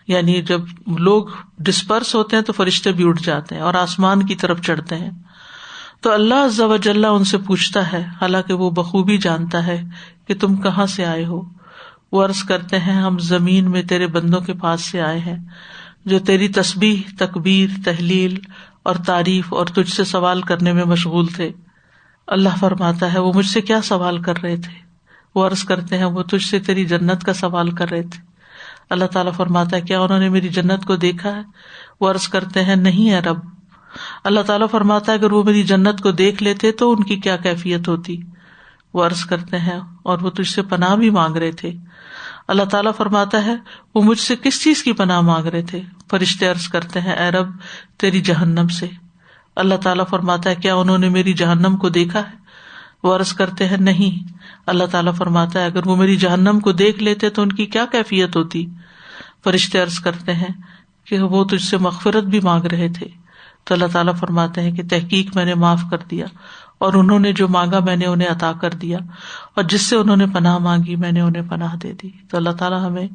[SPEAKER 1] یعنی جب لوگ ڈسپرس ہوتے ہیں تو فرشتے بھی اٹھ جاتے ہیں اور آسمان کی طرف چڑھتے ہیں. تو اللہ عز و جل ان سے پوچھتا ہے، حالانکہ وہ بخوبی جانتا ہے کہ تم کہاں سے آئے ہو. وہ عرض کرتے ہیں، ہم زمین میں تیرے بندوں کے پاس سے آئے ہیں جو تیری تسبیح، تکبیر، تحلیل اور تعریف اور تجھ سے سوال کرنے میں مشغول تھے. اللہ فرماتا ہے، وہ مجھ سے کیا سوال کر رہے تھے؟ وہ عرض کرتے ہیں، وہ تجھ سے تیری جنت کا سوال کر رہے تھے. اللہ تعالیٰ فرماتا ہے، کیا انہوں نے میری جنت کو دیکھا ہے؟ وہ عرض کرتے ہیں، نہیں ہے رب. اللہ تعالیٰ فرماتا ہے، اگر وہ میری جنت کو دیکھ لیتے تو ان کی کیا کیفیت ہوتی؟ وہ عرض کرتے ہیں، اور وہ تجھ سے پناہ بھی مانگ رہے تھے. اللہ تعالیٰ فرماتا ہے، وہ مجھ سے کس چیز کی پناہ مانگ رہے تھے؟ فرشتے عرض کرتے ہیں، اے رب تیری جہنم سے. اللہ تعالیٰ فرماتا ہے، کیا انہوں نے میری جہنم کو دیکھا ہے؟ وہ عرض کرتے ہیں، نہیں. اللہ تعالیٰ فرماتا ہے، اگر وہ میری جہنم کو دیکھ لیتے تو ان کی کیا کیفیت ہوتی؟ فرشتے عرض کرتے ہیں کہ وہ تجھ سے مغفرت بھی مانگ رہے تھے. تو اللہ تعالیٰ فرماتے ہیں کہ تحقیق میں نے معاف کر دیا، اور انہوں نے جو مانگا میں نے انہیں عطا کر دیا، اور جس سے انہوں نے پناہ مانگی میں نے انہیں پناہ دے دی. تو اللہ تعالیٰ ہمیں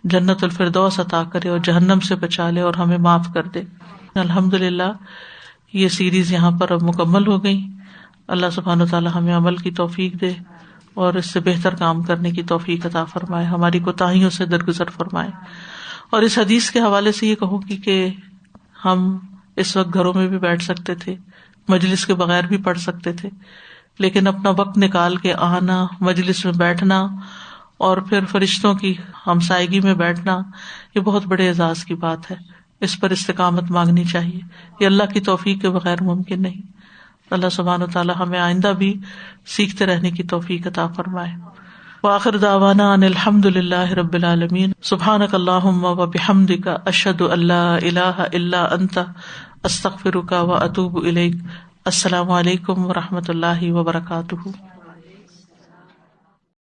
[SPEAKER 1] جنت الفردوس عطا کرے اور جہنم سے بچا لے اور ہمیں معاف کر دے. الحمدللہ یہ سیریز یہاں پر اب مکمل ہو گئی. اللہ سبحانہ وتعالیٰ ہمیں عمل کی توفیق دے اور اس سے بہتر کام کرنے کی توفیق عطا فرمائے، ہماری کوتاہیوں سے درگزر فرمائے. اور اس حدیث کے حوالے سے یہ کہوں گی کہ ہم اس وقت گھروں میں بھی بیٹھ سکتے تھے، مجلس کے بغیر بھی پڑھ سکتے تھے، لیکن اپنا وقت نکال کے آنا، مجلس میں بیٹھنا اور پھر فرشتوں کی ہمسائیگی میں بیٹھنا، یہ بہت بڑے اعزاز کی بات ہے. اس پر استقامت مانگنی چاہیے، یہ اللہ کی توفیق کے بغیر ممکن نہیں. اللہ سبحانہ وتعالی ہمیں آئندہ بھی سیکھتے رہنے کی توفیق عطا فرمائے. وآخر دعوانا ان الحمد للہ رب العالمین. سبحانک اللہم وبحمدک، اشہد ان لا الہ الا انت، استغفرک واتوب الیک. السلام علیکم ورحمۃ اللہ وبرکاتہ.